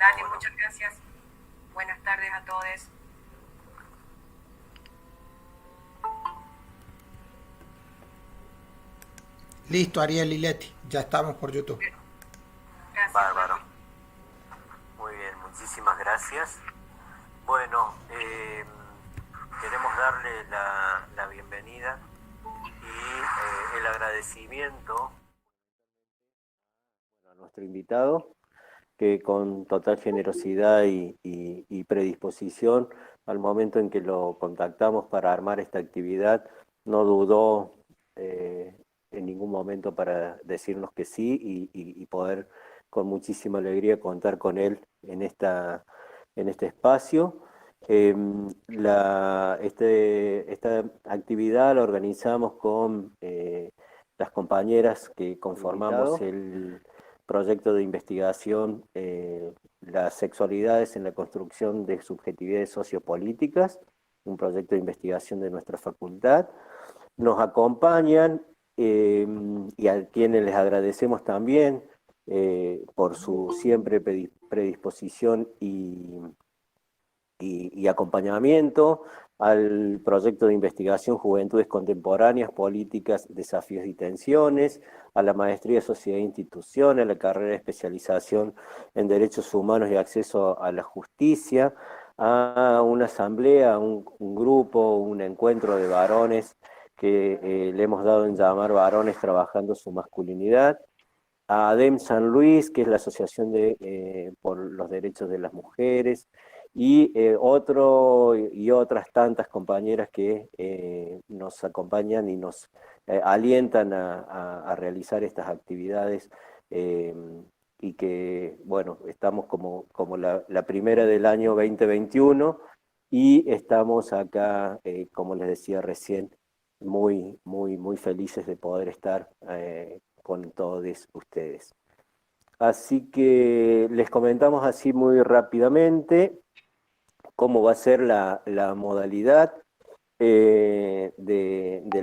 Dale, muchas gracias. Buenas tardes a todos. Listo, Ariel y Leti, ya estamos por YouTube. Gracias. Bárbaro. Muy bien, muchísimas gracias. Bueno, queremos darle la bienvenida y el agradecimiento a nuestro invitado, que con total generosidad y predisposición, al momento en que lo contactamos para armar esta actividad, no dudó en ningún momento para decirnos que sí y poder con muchísima alegría contar con él en este espacio. Esta actividad la organizamos con las compañeras que conformamos el proyecto de investigación Las sexualidades en la construcción de subjetividades sociopolíticas, un proyecto de investigación de nuestra facultad. Nos acompañan y a quienes les agradecemos también por su siempre predisposición y acompañamiento al proyecto de investigación Juventudes Contemporáneas, Políticas, Desafíos y Tensiones, a la maestría de Sociedad e Instituciones, a la carrera de especialización en Derechos Humanos y Acceso a la Justicia, a una asamblea, un grupo, un encuentro de varones que le hemos dado en llamar Varones Trabajando su Masculinidad, a ADEM San Luis, que es la Asociación por los Derechos de las Mujeres, y otras tantas compañeras que nos acompañan y nos alientan a realizar estas actividades, y que, bueno, estamos como la primera del año 2021 y estamos acá, como les decía recién, muy, muy, muy felices de poder estar con todos ustedes. Así que les comentamos así muy rápidamente cómo va a ser la modalidad del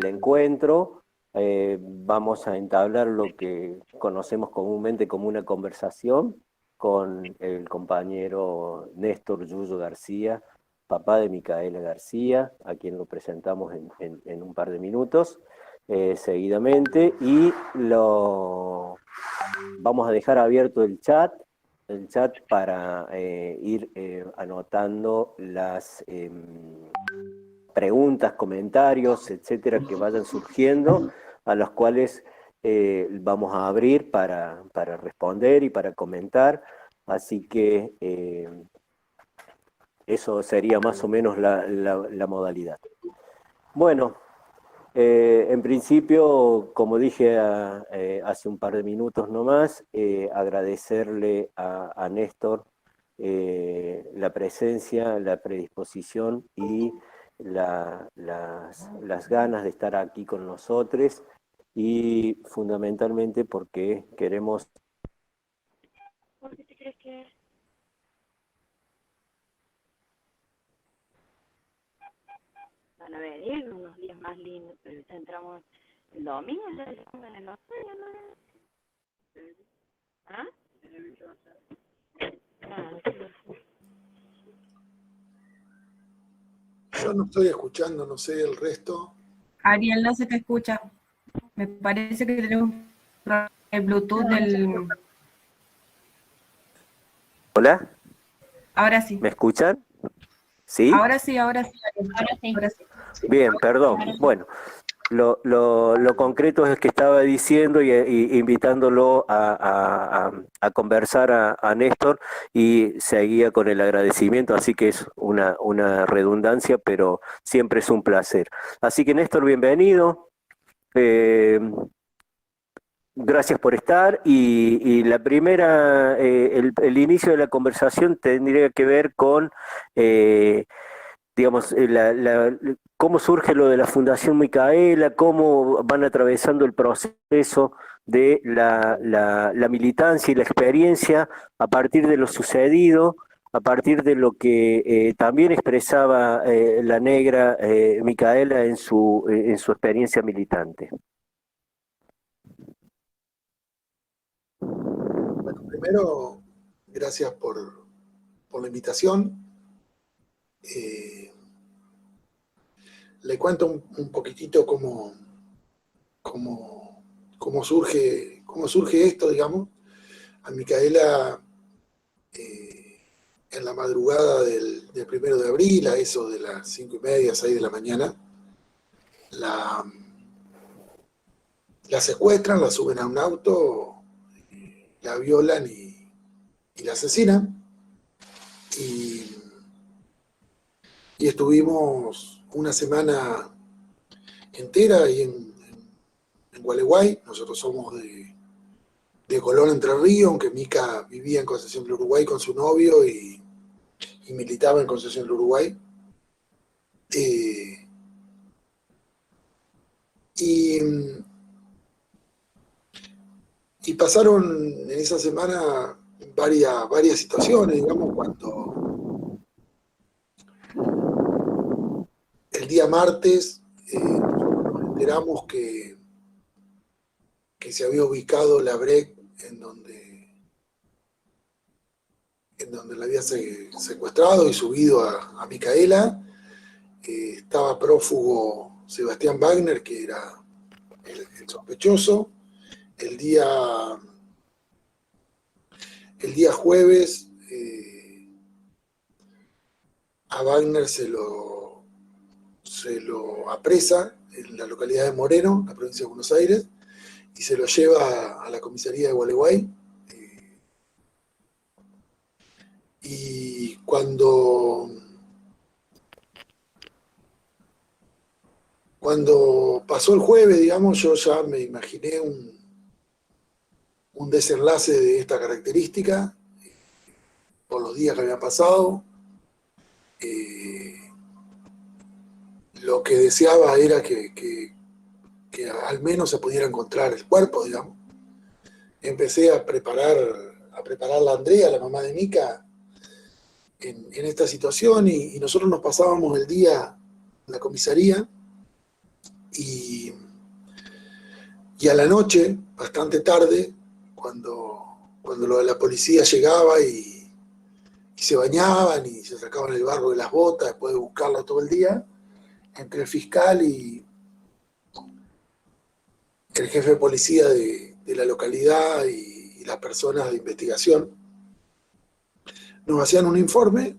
encuentro. Vamos a entablar lo que conocemos comúnmente como una conversación con el compañero Néstor Yuyo García, papá de Micaela García, a quien lo presentamos en un par de minutos seguidamente, y vamos a dejar abierto el chat para ir anotando las preguntas, comentarios, etcétera, que vayan surgiendo, a los cuales vamos a abrir para responder y para comentar. Así que eso sería más o menos la modalidad. Bueno, en principio, como dije hace un par de minutos nomás, agradecerle a Néstor la presencia, la predisposición y las ganas de estar aquí con nosotros, y fundamentalmente porque queremos... ¿Por qué te crees que van a venir unos días más lindos? Pero ya entramos el domingo, ya estamos en el otoño, ¿no? ¿Ah? Yo no estoy escuchando, no sé el resto. Ariel, no se te escucha. Me parece que tenemos un problema de Bluetooth del... Hola, Ahora sí. ¿me escuchan? ¿Sí? Ahora sí, ahora sí. Ahora sí. Bien, perdón. Bueno, lo concreto es que estaba diciendo y invitándolo a conversar a Néstor, y seguía con el agradecimiento, así que es una redundancia, pero siempre es un placer. Así que Néstor, bienvenido. Gracias por estar, y la primera, el inicio de la conversación tendría que ver con... digamos, cómo surge lo de la Fundación Micaela, cómo van atravesando el proceso de la militancia y la experiencia a partir de lo sucedido, a partir de lo que también expresaba la negra Micaela en su experiencia militante. Bueno, primero, gracias por la invitación. Le cuento un poquitito cómo surge esto, digamos. A Micaela, en la madrugada del 1 de abril, a eso de las 5:30, 6 de la mañana, la secuestran, la suben a un auto, la violan y la asesinan. Y estuvimos una semana entera ahí en Gualeguay. Nosotros somos de Colón, Entre Ríos, aunque Mica vivía en Concepción del Uruguay con su novio y militaba en Concepción del Uruguay. Y pasaron en esa semana varias situaciones, digamos, cuando el día martes nosotros nos enteramos que se había ubicado la BREC en donde la había secuestrado y subido a Micaela. Estaba prófugo Sebastián Wagner, que era el sospechoso. El día jueves a Wagner se lo apresa en la localidad de Moreno, la provincia de Buenos Aires, y se lo lleva a la comisaría de Gualeguay. Y cuando pasó el jueves, digamos, yo ya me imaginé un desenlace de esta característica, por los días que habían pasado. Lo que deseaba era que al menos se pudiera encontrar el cuerpo, digamos. Empecé a preparar a Andrea, la mamá de Mica, en esta situación, y nosotros nos pasábamos el día en la comisaría, y a la noche, bastante tarde, cuando la policía llegaba y se bañaban y se sacaban el barro de las botas después de buscarla todo el día, entre el fiscal y el jefe de policía de la localidad y las personas de investigación, nos hacían un informe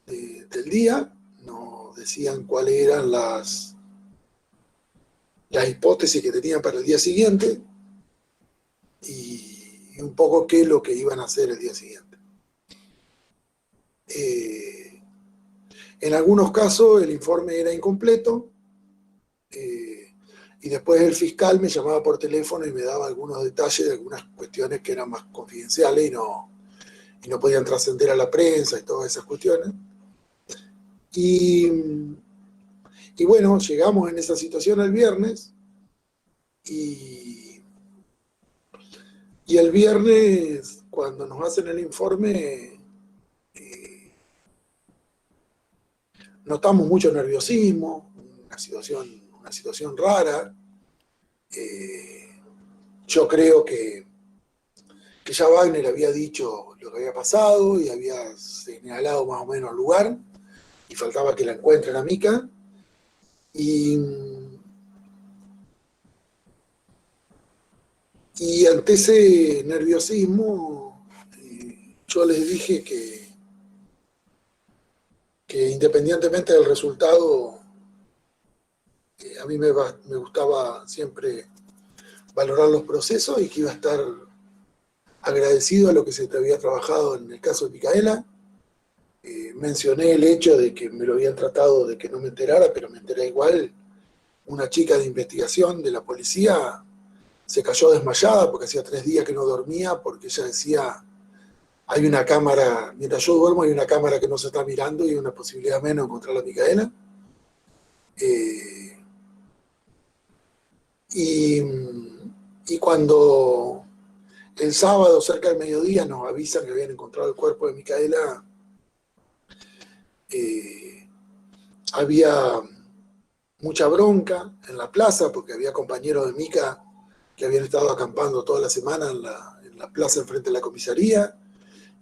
del día, nos decían cuáles eran las hipótesis que tenían para el día siguiente y un poco qué es lo que iban a hacer el día siguiente. En algunos casos el informe era incompleto, y después el fiscal me llamaba por teléfono y me daba algunos detalles de algunas cuestiones que eran más confidenciales y no podían trascender a la prensa y todas esas cuestiones. Y bueno, llegamos en esa situación el viernes, y el viernes, cuando nos hacen el informe, notamos mucho nerviosismo, una situación rara. Yo creo que ya Wagner había dicho lo que había pasado y había señalado más o menos el lugar, y faltaba que la encuentren a Mica. Y ante ese nerviosismo, yo les dije que independientemente del resultado, a mí me gustaba siempre valorar los procesos y que iba a estar agradecido a lo que se había trabajado en el caso de Micaela. Mencioné el hecho de que me lo habían tratado de que no me enterara, pero me enteré igual. Una chica de investigación de la policía se cayó desmayada porque hacía 3 días que no dormía, porque ella decía, hay una cámara, mientras yo duermo hay una cámara que no se está mirando y hay una posibilidad menos de encontrar a Micaela. Y cuando el sábado, cerca del mediodía, nos avisan que habían encontrado el cuerpo de Micaela, había mucha bronca en la plaza, porque había compañeros de Mica que habían estado acampando toda la semana en la plaza enfrente de la comisaría,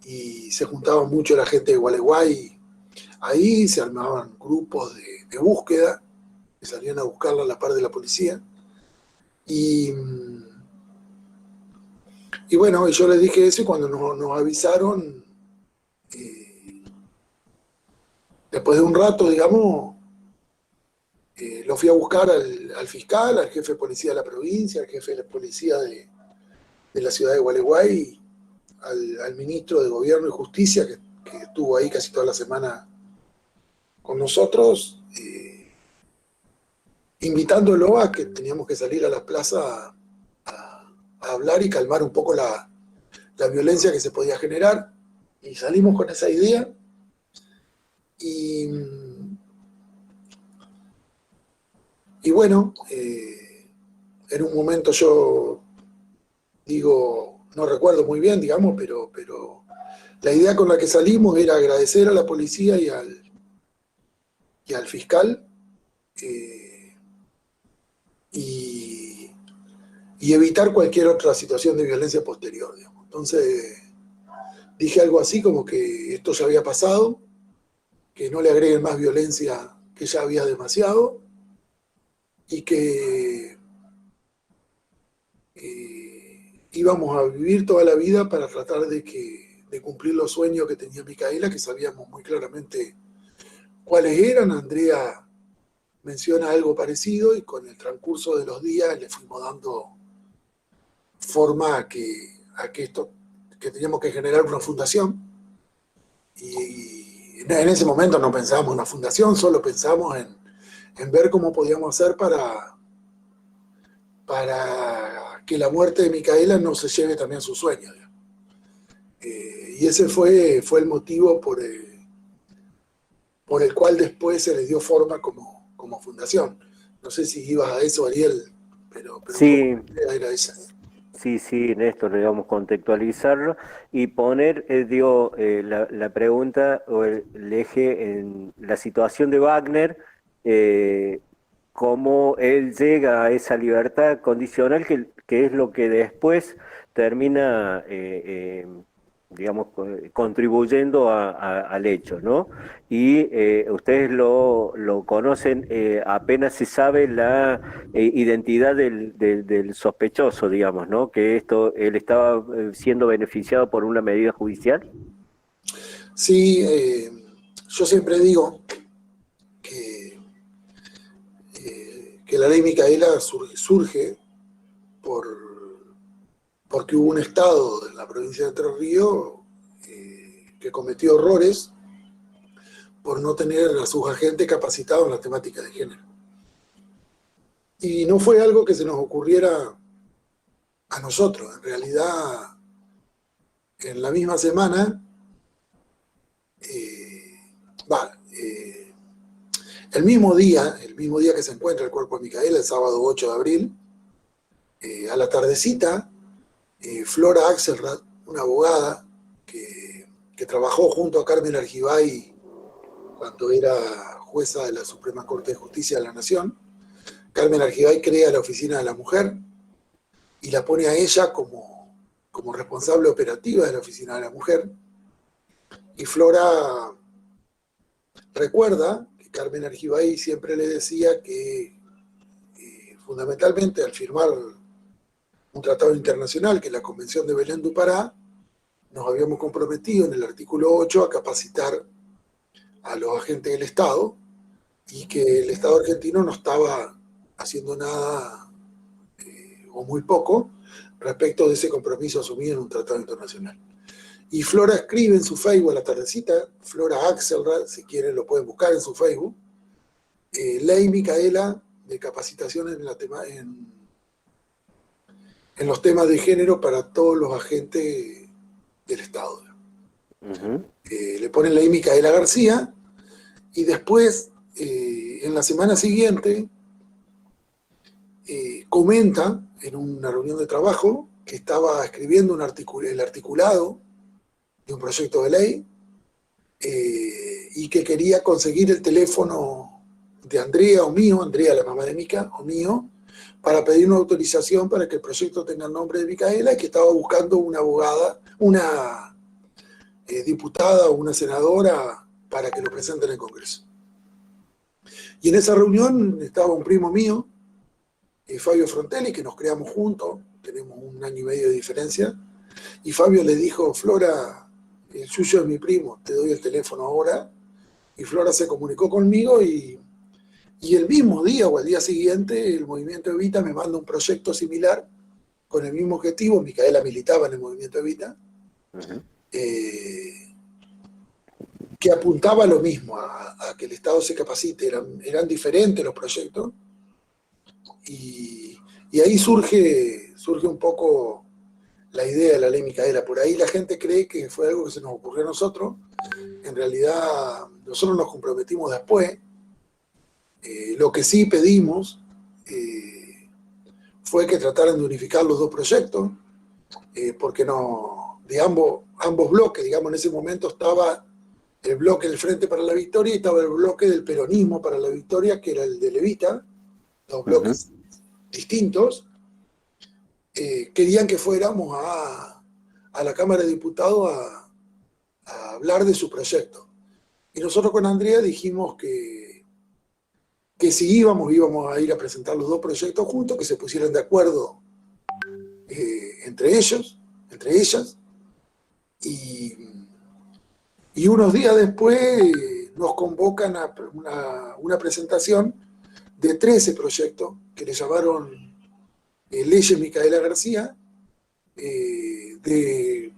y se juntaba mucho la gente de Gualeguay. Ahí se armaban grupos de búsqueda, que salían a buscarla a la par de la policía. Y bueno, y yo les dije eso y cuando nos avisaron, después de un rato, digamos, lo fui a buscar al fiscal, al jefe de policía de la provincia, al jefe de policía de la ciudad de Gualeguay, al ministro de Gobierno y Justicia, que estuvo ahí casi toda la semana con nosotros, invitándolo a que teníamos que salir a la plaza a hablar y calmar un poco la violencia que se podía generar. Y salimos con esa idea. Y bueno, en un momento yo digo, no recuerdo muy bien, digamos, pero la idea con la que salimos era agradecer a la policía y al fiscal, y evitar cualquier otra situación de violencia posterior, digamos. Entonces dije algo así como que esto ya había pasado, que no le agreguen más violencia, que ya había demasiado, y que íbamos a vivir toda la vida para tratar de cumplir los sueños que tenía Micaela, que sabíamos muy claramente cuáles eran. Andrea menciona algo parecido y con el transcurso de los días le fuimos dando forma a que teníamos que generar una fundación. Y en ese momento no pensábamos en una fundación, solo pensamos en ver cómo podíamos hacer para que la muerte de Micaela no se lleve también sus sueños. Y ese fue el motivo por el cual después se le dio forma como fundación. No sé si ibas a eso, Ariel, pero Sí. era esa. Sí, Néstor, digamos, contextualizarlo y poner, la pregunta o el eje en la situación de Wagner, cómo él llega a esa libertad condicional que es lo que después termina, digamos, contribuyendo al hecho, ¿no? Y ustedes lo conocen, apenas se sabe la identidad del sospechoso, digamos, ¿no? Que él estaba siendo beneficiado por una medida judicial. Sí, yo siempre digo que la ley Micaela surge porque hubo un Estado en la provincia de Entre Ríos que cometió errores por no tener a sus agentes capacitados en la temática de género. Y no fue algo que se nos ocurriera a nosotros. En realidad, en la misma semana, el mismo día que se encuentra el cuerpo de Micaela, el sábado 8 de abril, a la tardecita, Flora Axelrad, una abogada que trabajó junto a Carmen Argibay cuando era jueza de la Suprema Corte de Justicia de la Nación. Carmen Argibay crea la Oficina de la Mujer y la pone a ella como responsable operativa de la Oficina de la Mujer. Y Flora recuerda que Carmen Argibay siempre le decía que fundamentalmente al firmar un tratado internacional, que es la Convención de Belén du Pará, nos habíamos comprometido en el artículo 8 a capacitar a los agentes del Estado y que el Estado argentino no estaba haciendo nada o muy poco respecto de ese compromiso asumido en un tratado internacional. Y Flora escribe en su Facebook a la tardecita, Flora Axelrad, si quieren lo pueden buscar en su Facebook, Ley Micaela de capacitación en los temas de género para todos los agentes del Estado. Uh-huh. Le ponen Ley Micaela García y después, en la semana siguiente, comenta en una reunión de trabajo que estaba escribiendo el articulado de un proyecto de ley y que quería conseguir el teléfono de Andrea o mío, Andrea la mamá de Mica, o mío, para pedir una autorización para que el proyecto tenga el nombre de Micaela y que estaba buscando una abogada, una diputada o una senadora para que lo presenten en el Congreso. Y en esa reunión estaba un primo mío, Fabio Frontelli, que nos creamos juntos, tenemos 1 año y medio de diferencia, y Fabio le dijo: Flora, el suyo es mi primo, te doy el teléfono ahora. Y Flora se comunicó conmigo y el mismo día o al día siguiente el Movimiento Evita me manda un proyecto similar con el mismo objetivo. Micaela militaba en el Movimiento Evita, que apuntaba a lo mismo, a que el Estado se capacite. Eran diferentes los proyectos, y ahí surge un poco la idea de la ley Micaela. Por ahí la gente cree que fue algo que se nos ocurrió a nosotros. En realidad nosotros nos comprometimos después. Lo que sí pedimos fue que trataran de unificar los 2 proyectos, porque de ambos bloques, digamos, en ese momento estaba el bloque del Frente para la Victoria y estaba el bloque del Peronismo para la Victoria, que era el de Levita, 2 bloques distintos. Querían que fuéramos a la Cámara de Diputados a hablar de su proyecto. Y nosotros con Andrea dijimos que si íbamos a ir a presentar los 2 proyectos juntos, que se pusieran de acuerdo entre ellas, y unos días después nos convocan a una presentación de 13 proyectos que le llamaron Leyes Micaela García, de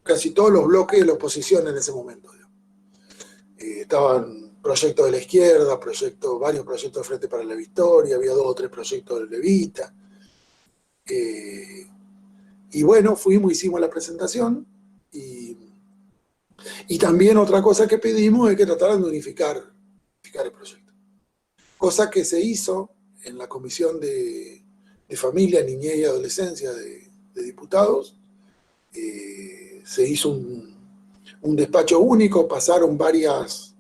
casi todos los bloques de la oposición en ese momento. Estaban proyectos de la izquierda, varios proyectos de Frente para la Victoria, había 2 o 3 proyectos de Levita. Y bueno, hicimos la presentación, y también otra cosa que pedimos es que trataran de unificar el proyecto. Cosa que se hizo en la Comisión de Familia, Niñez y Adolescencia de diputados. Se hizo un despacho único, pasaron varias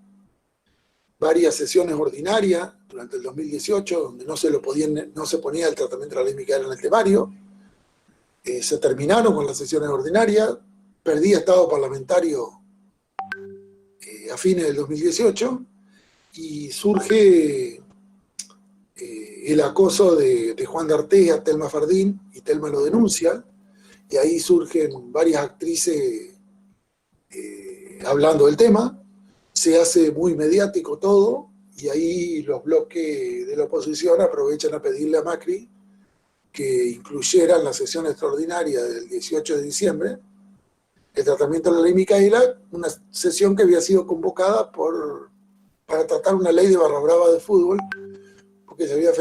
sesiones ordinarias durante el 2018, donde no se ponía el tratamiento de la ley Micaela en el temario. Se terminaron con las sesiones ordinarias, perdí estado parlamentario a fines del 2018, y surge el acoso de Juan de Artés a Telma Fardín, y Telma lo denuncia, y ahí surgen varias actrices hablando del tema. Se hace muy mediático todo, y ahí los bloques de la oposición aprovechan a pedirle a Macri que incluyera en la sesión extraordinaria del 18 de diciembre el tratamiento de la ley Micaela, una sesión que había sido convocada para tratar una ley de barra brava de fútbol, porque se había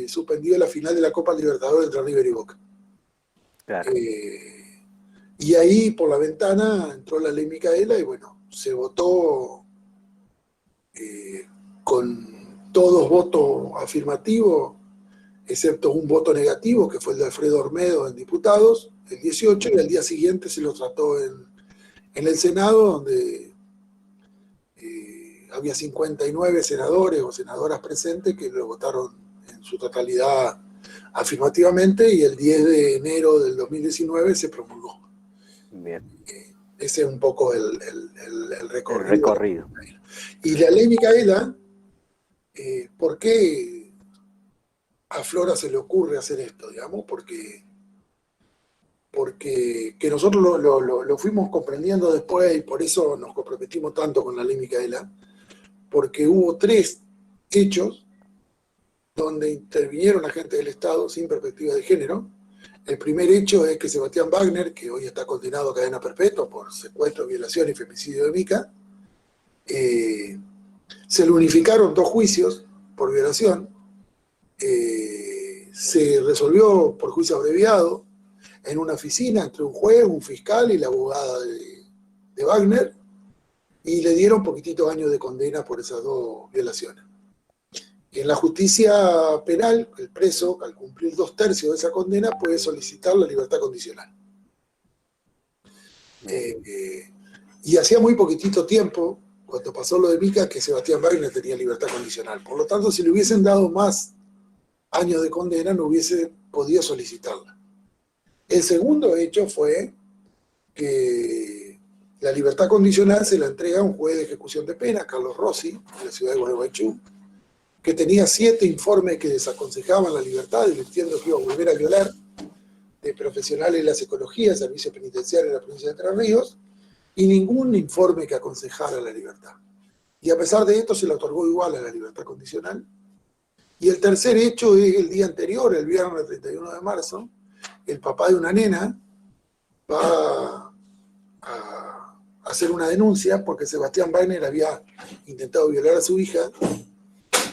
suspendido la final de la Copa Libertadores entre River y Boca. Claro. Y ahí por la ventana entró la ley Micaela, y bueno, se votó con todos votos afirmativos, excepto un voto negativo, que fue el de Alfredo Ormedo en diputados, el 18, y al día siguiente se lo trató en el Senado, donde había 59 senadores o senadoras presentes que lo votaron en su totalidad afirmativamente, y el 10 de enero del 2019 se promulgó. Bien. Ese es un poco el recorrido. El recorrido. Y la ley Micaela, ¿por qué a Flora se le ocurre hacer esto? Digamos, porque que nosotros lo fuimos comprendiendo después, y por eso nos comprometimos tanto con la ley Micaela, porque hubo 3 hechos donde intervinieron agentes del Estado sin perspectiva de género. El primer hecho es que Sebastián Wagner, que hoy está condenado a cadena perpetua por secuestro, violación y femicidio de Mica, se le unificaron 2 juicios por violación. Se resolvió por juicio abreviado en una oficina entre un juez, un fiscal y la abogada de Wagner, y le dieron poquititos años de condena por esas 2 violaciones. Y en la justicia penal, el preso, al cumplir 2/3 de esa condena, puede solicitar la libertad condicional. Y hacía muy poquitito tiempo, cuando pasó lo de Mica, que Sebastián Wagner tenía libertad condicional. Por lo tanto, si le hubiesen dado más años de condena, no hubiese podido solicitarla. El segundo hecho fue que La libertad condicional se la entrega a un juez de ejecución de pena, Carlos Rossi, de la ciudad de Gualeguaychú, que tenía 7 informes que desaconsejaban la libertad, advirtiendo que iba a volver a violar, de profesionales de la psicología, servicio penitenciario de la provincia de Entre Ríos, y ningún informe que aconsejara la libertad. Y a pesar de esto se le otorgó igual a la libertad condicional. Y el tercer hecho es el día anterior, el viernes 31 de marzo, el papá de una nena va a hacer una denuncia porque Sebastián Wagner había intentado violar a su hija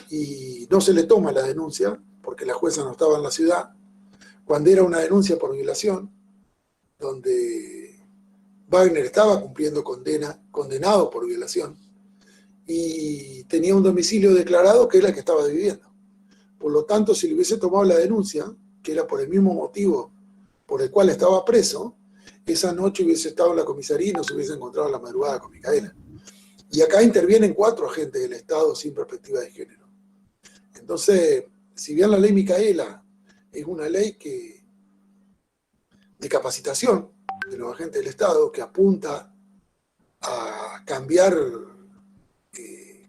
y no se le toma la denuncia porque la jueza no estaba en la ciudad, cuando era una denuncia por violación, donde Wagner estaba cumpliendo condenado por violación, y tenía un domicilio declarado que era el que estaba viviendo. Por lo tanto, si le hubiese tomado la denuncia, que era por el mismo motivo por el cual estaba preso, esa noche hubiese estado en la comisaría y no se hubiese encontrado a la madrugada con Micaela. Y acá intervienen 4 agentes del Estado sin perspectiva de género. Entonces, si bien la ley Micaela es una ley de capacitación de los agentes del Estado, que apunta a cambiar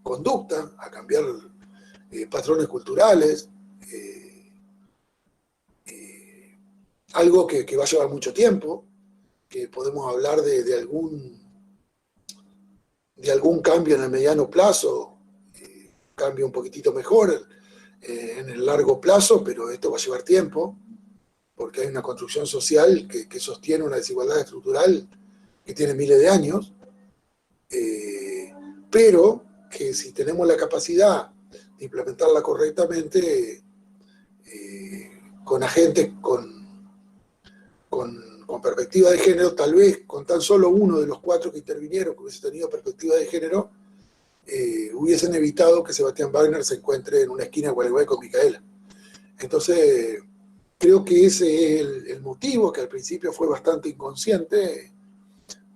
conducta, a cambiar patrones culturales, algo que va a llevar mucho tiempo, que podemos hablar de algún cambio en el mediano plazo, cambio un poquitito mejor en el largo plazo, pero esto va a llevar tiempo, porque hay una construcción social que sostiene una desigualdad estructural que tiene miles de años, pero que si tenemos la capacidad de implementarla correctamente, con agentes con perspectiva de género, tal vez con tan solo uno de los 4 que intervinieron que hubiese tenido perspectiva de género, hubiesen evitado que Sebastián Wagner se encuentre en una esquina de Gualeguay con Micaela. Entonces, creo que ese es el motivo, que al principio fue bastante inconsciente,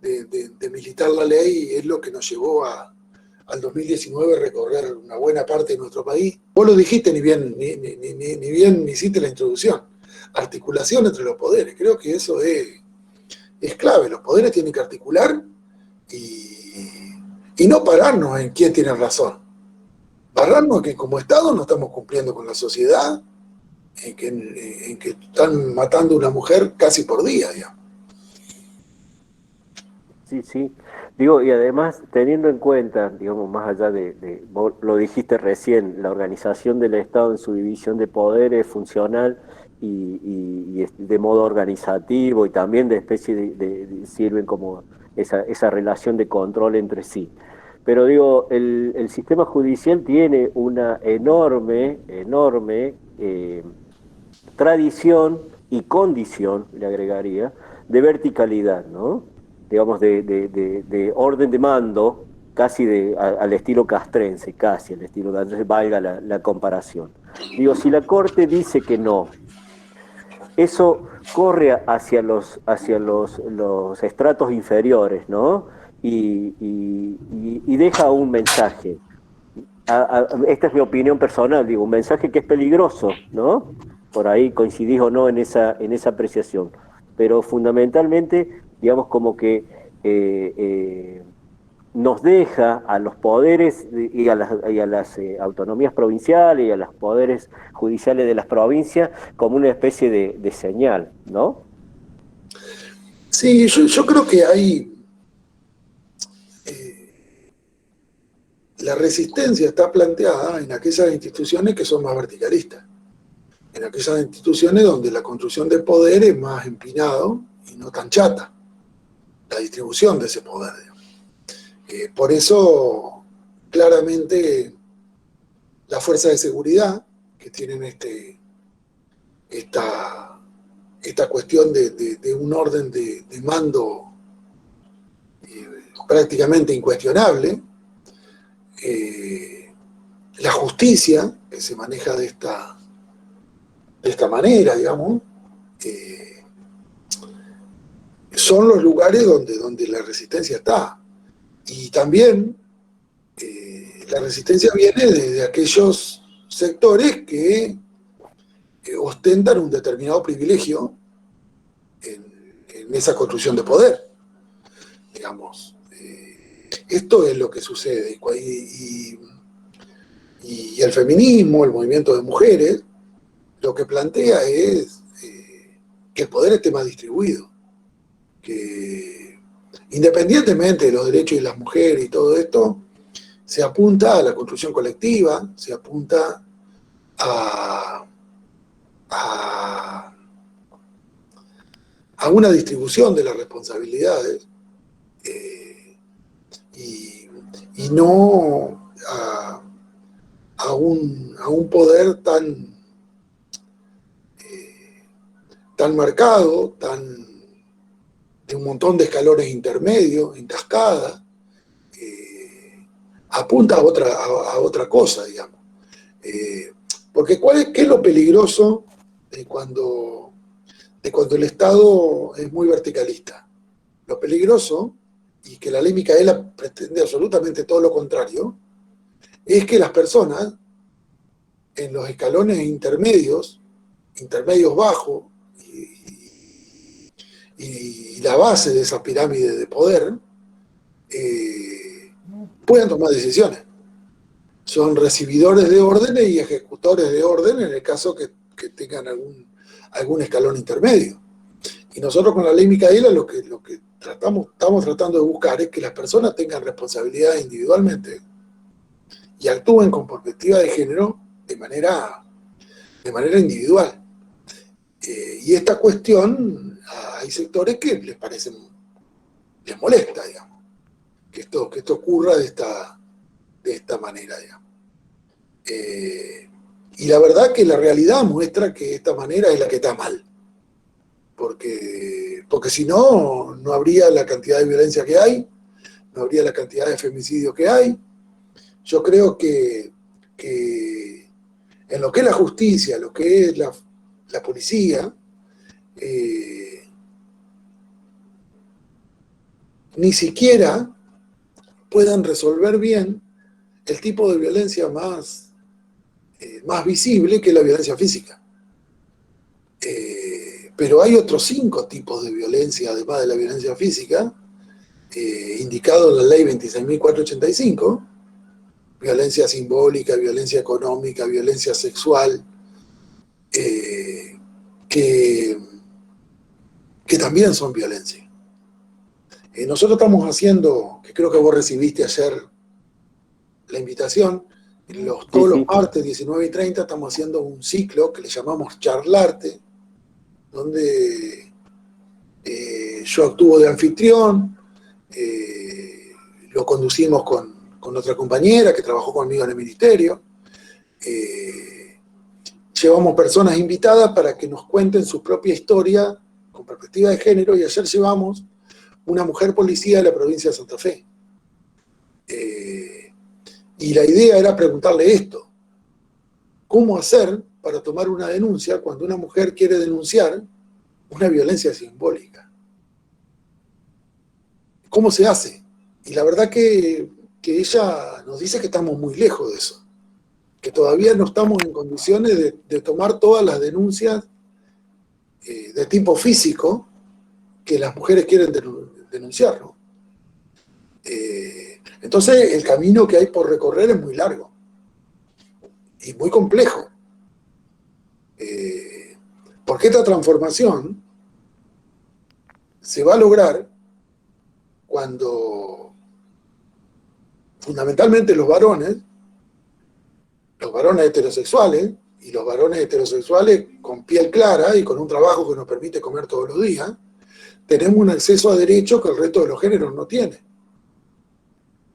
de militar la ley, es lo que nos llevó al 2019 recorrer una buena parte de nuestro país. Vos lo dijiste, ni bien hiciste la introducción. Articulación entre los poderes, creo que eso es clave. Los poderes tienen que articular y no pararnos en quién tiene razón. Pararnos que como Estado no estamos cumpliendo con la sociedad, en que están matando a una mujer casi por día, digamos. Sí, sí. Digo, y además, teniendo en cuenta, digamos, más allá vos lo dijiste recién, la organización del Estado en su división de poderes funcional y de modo organizativo, y también de especie sirven como esa relación de control entre sí. Pero digo, el sistema judicial tiene una enorme tradición y condición, le agregaría, de verticalidad, ¿no? Digamos, de orden de mando, casi al estilo castrense, valga la comparación. Digo, si la Corte dice que no, eso corre hacia los estratos inferiores, ¿no? Y deja un mensaje. Esta es mi opinión personal, digo, un mensaje que es peligroso, ¿no? Por ahí coincidís o no en esa apreciación. Pero fundamentalmente, digamos, como que nos deja a los poderes y a las autonomías provinciales y a los poderes judiciales de las provincias como una especie de señal, ¿no? Sí, yo creo que hay... la resistencia está planteada en aquellas instituciones que son más verticalistas, en aquellas instituciones donde la construcción del poder es más empinado y no tan chata, la distribución de ese poder. Por eso, claramente, las fuerzas de seguridad que tienen esta cuestión de un orden de mando prácticamente incuestionable, la justicia, que se maneja de esta manera, digamos, son los lugares donde la resistencia está. Y también la resistencia viene de aquellos sectores que ostentan un determinado privilegio en esa construcción de poder. Digamos, Esto es lo que sucede. Y el feminismo, el movimiento de mujeres, lo que plantea es que el poder esté más distribuido, que independientemente de los derechos de las mujeres y todo esto, se apunta a la construcción colectiva, se apunta a una distribución de las responsabilidades y no a un poder tan marcado, de un montón de escalones intermedios, en cascada, apunta a otra cosa, digamos. Porque ¿qué es lo peligroso cuando el Estado es muy verticalista? Lo peligroso, y que la ley Micaela pretende absolutamente todo lo contrario, es que las personas en los escalones intermedios bajos, y la base de esa pirámide de poder, puedan tomar decisiones. Son recibidores de órdenes y ejecutores de órdenes en el caso que tengan algún escalón intermedio. Y nosotros con la ley Micaela lo que estamos tratando de buscar es que las personas tengan responsabilidad individualmente y actúen con perspectiva de género de manera individual. Y esta cuestión, hay sectores que les molesta, digamos, que esto ocurra de esta manera, digamos. Y la verdad que la realidad muestra que esta manera es la que está mal. Porque si no, no habría la cantidad de violencia que hay, no habría la cantidad de femicidios que hay. Yo creo que en lo que es la justicia, lo que es la policía, ni siquiera puedan resolver bien el tipo de violencia más visible, que es la violencia física. Pero hay otros 5 tipos de violencia, además de la violencia física, indicado en la ley 26.485, violencia simbólica, violencia económica, violencia sexual, que también son violencia. Nosotros estamos haciendo, que creo que vos recibiste ayer la invitación, todos los martes 19:30 estamos haciendo un ciclo que le llamamos Charlarte, donde yo actúo de anfitrión, lo conducimos con otra compañera que trabajó conmigo en el ministerio. Llevamos personas invitadas para que nos cuenten su propia historia con perspectiva de género, y ayer llevamos una mujer policía de la provincia de Santa Fe. Y la idea era preguntarle esto: ¿cómo hacer para tomar una denuncia cuando una mujer quiere denunciar una violencia simbólica? ¿Cómo se hace? Y la verdad que ella nos dice que estamos muy lejos de eso, que todavía no estamos en condiciones de tomar todas las denuncias de tipo físico que las mujeres quieren denunciar, ¿no? Entonces el camino que hay por recorrer es muy largo y muy complejo, porque esta transformación se va a lograr cuando fundamentalmente los varones heterosexuales, y los varones heterosexuales con piel clara y con un trabajo que nos permite comer todos los días, tenemos un acceso a derechos que el resto de los géneros no tiene.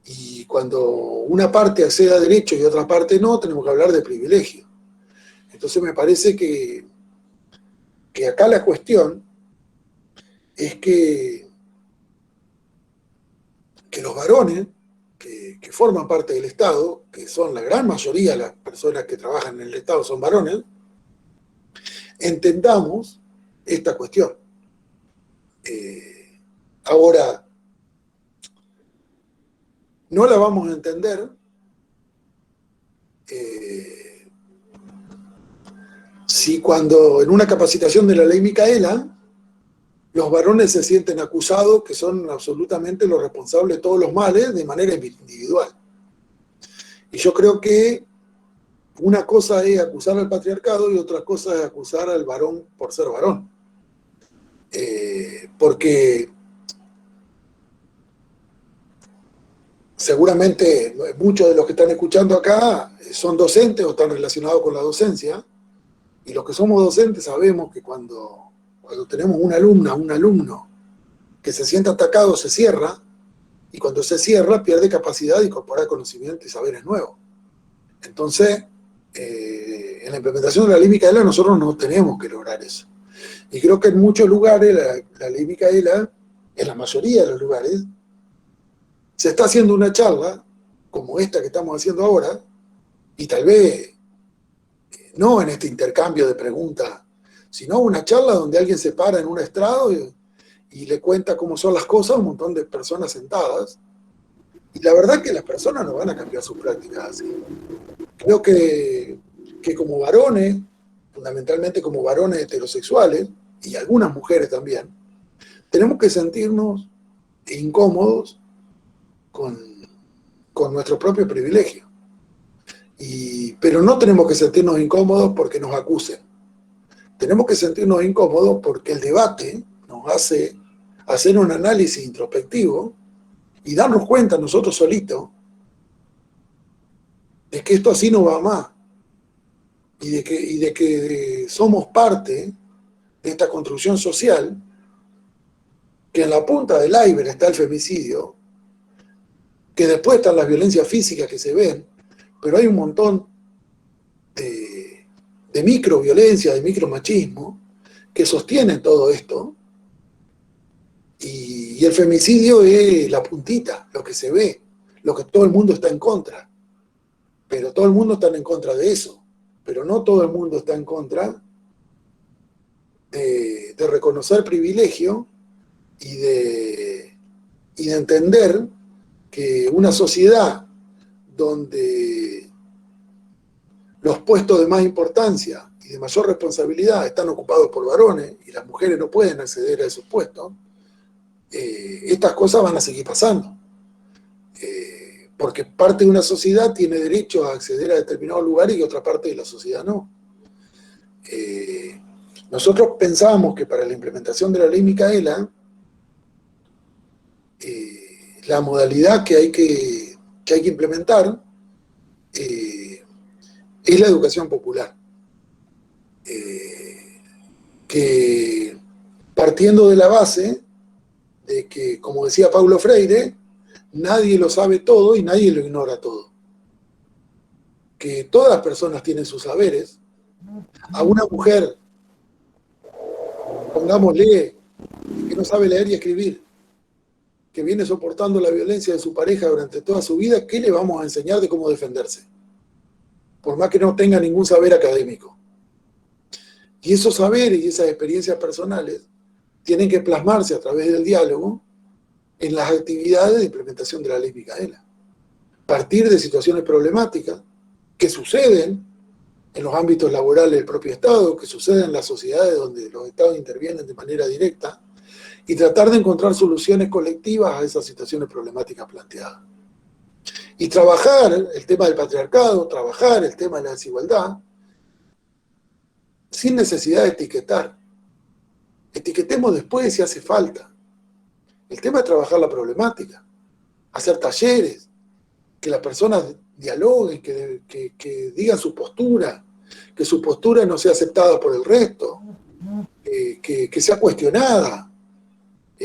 Y cuando una parte accede a derechos y otra parte no, tenemos que hablar de privilegio. Entonces me parece que acá la cuestión es que los varones que forman parte del Estado, que son la gran mayoría de las personas que trabajan en el Estado son varones, entendamos esta cuestión. Ahora, no la vamos a entender si cuando en una capacitación de la ley Micaela los varones se sienten acusados que son absolutamente los responsables de todos los males de manera individual. Y yo creo que una cosa es acusar al patriarcado y otra cosa es acusar al varón por ser varón. Porque seguramente muchos de los que están escuchando acá son docentes o están relacionados con la docencia, y los que somos docentes sabemos que cuando tenemos una alumna, un alumno que se siente atacado, se cierra, y cuando se cierra pierde capacidad de incorporar conocimiento y saberes nuevos. Entonces, en la implementación de la ley Micaela nosotros no tenemos que lograr eso. Y creo que en muchos lugares la ley Micaela, en la mayoría de los lugares, se está haciendo una charla, como esta que estamos haciendo ahora, y tal vez no en este intercambio de preguntas, sino una charla donde alguien se para en un estrado y le cuenta cómo son las cosas a un montón de personas sentadas. Y la verdad es que las personas no van a cambiar sus prácticas así. Creo que como varones, fundamentalmente como varones heterosexuales, y algunas mujeres también, tenemos que sentirnos incómodos con nuestro propio privilegio. Pero no tenemos que sentirnos incómodos porque nos acusen. Tenemos que sentirnos incómodos porque el debate nos hace hacer un análisis introspectivo y darnos cuenta nosotros solitos de que esto así no va más y de que somos parte de esta construcción social, que en la punta del iceberg está el femicidio, que después están las violencias físicas que se ven, pero hay un montón de microviolencia, de micromachismo, que sostienen todo esto, y el femicidio es la puntita, lo que se ve, lo que todo el mundo está en contra. Pero todo el mundo está en contra de eso, pero no todo el mundo está en contra de reconocer privilegio y de entender que una sociedad donde los puestos de más importancia y de mayor responsabilidad están ocupados por varones y las mujeres no pueden acceder a esos puestos, estas cosas van a seguir pasando. Porque parte de una sociedad tiene derecho a acceder a determinados lugares y otra parte de la sociedad no. Nosotros pensábamos que para la implementación de la ley Micaela, la modalidad que hay que implementar es la educación popular. Que partiendo de la base de que, como decía Paulo Freire, nadie lo sabe todo y nadie lo ignora todo. Que todas las personas tienen sus saberes. A una mujer, pongámosle, que no sabe leer y escribir, que viene soportando la violencia de su pareja durante toda su vida, ¿qué le vamos a enseñar de cómo defenderse? Por más que no tenga ningún saber académico. Y esos saberes y esas experiencias personales tienen que plasmarse a través del diálogo en las actividades de implementación de la ley Micaela. Partir de situaciones problemáticas que suceden en los ámbitos laborales del propio Estado, que suceden en las sociedades donde los Estados intervienen de manera directa, y tratar de encontrar soluciones colectivas a esas situaciones problemáticas planteadas. Y trabajar el tema del patriarcado, trabajar el tema de la desigualdad, sin necesidad de etiquetar. Etiquetemos después si hace falta. El tema es trabajar la problemática, hacer talleres, que las personas dialoguen, que digan su postura, que su postura no sea aceptada por el resto, que sea cuestionada,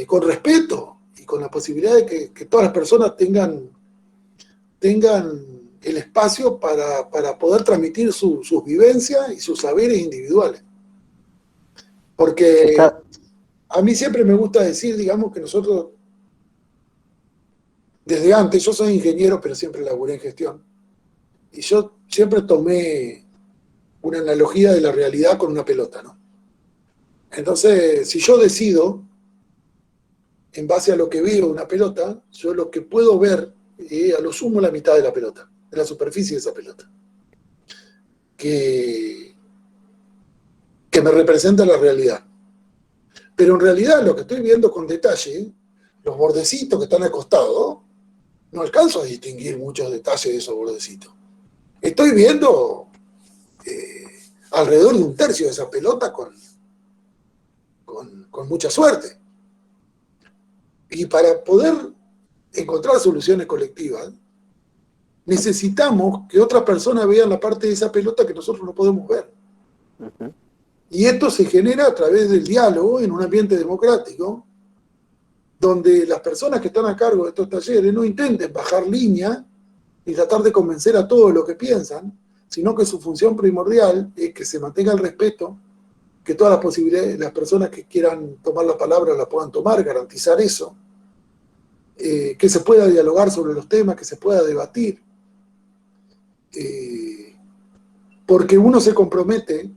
con respeto y con la posibilidad de que todas las personas tengan el espacio para poder transmitir sus vivencias y sus saberes individuales. Porque a mí siempre me gusta decir, digamos, que nosotros, desde antes, yo soy ingeniero, pero siempre laburé en gestión, y yo siempre tomé una analogía de la realidad con una pelota, ¿no? Entonces, si yo decido, en base a lo que veo una pelota, yo lo que puedo ver a lo sumo la mitad de la pelota, de la superficie de esa pelota, que me representa la realidad. Pero en realidad lo que estoy viendo con detalle, los bordecitos que están al costado, no alcanzo a distinguir muchos detalles de esos bordecitos. Estoy viendo alrededor de un tercio de esa pelota con mucha suerte. Y para poder encontrar soluciones colectivas, necesitamos que otras personas vean la parte de esa pelota que nosotros no podemos ver. Ujú. Y esto se genera a través del diálogo en un ambiente democrático, donde las personas que están a cargo de estos talleres no intenten bajar línea y tratar de convencer a todos lo que piensan, sino que su función primordial es que se mantenga el respeto, que todas las posibilidades, las personas que quieran tomar la palabra la puedan tomar, garantizar eso, que se pueda dialogar sobre los temas, que se pueda debatir, porque uno se compromete,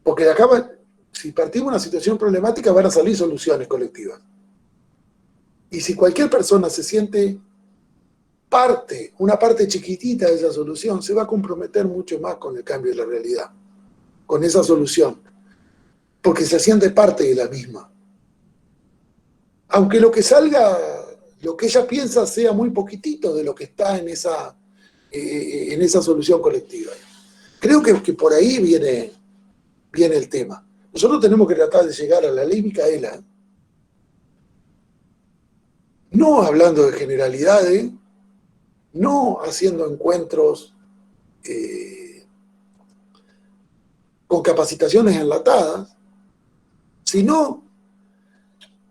porque de acá, si partimos de una situación problemática, van a salir soluciones colectivas. Y si cualquier persona se siente una parte chiquitita de esa solución, se va a comprometer mucho más con el cambio de la realidad, con esa solución, porque se siente parte de la misma. Aunque lo que salga, lo que ella piensa sea muy poquitito de lo que está en esa solución colectiva. Creo que por ahí viene el tema. Nosotros tenemos que tratar de llegar a la ley Micaela, no hablando de generalidades, no haciendo encuentros con capacitaciones enlatadas, sino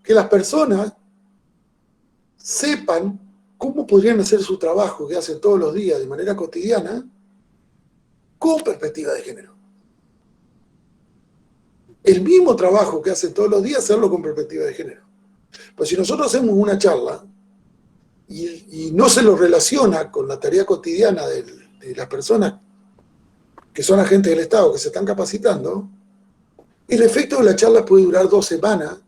que las personas sepan cómo podrían hacer su trabajo que hacen todos los días de manera cotidiana con perspectiva de género. El mismo trabajo que hacen todos los días, hacerlo con perspectiva de género. Pues si nosotros hacemos una charla y no se lo relaciona con la tarea cotidiana de las personas que son agentes del Estado, que se están capacitando, el efecto de la charla puede durar 2 semanas,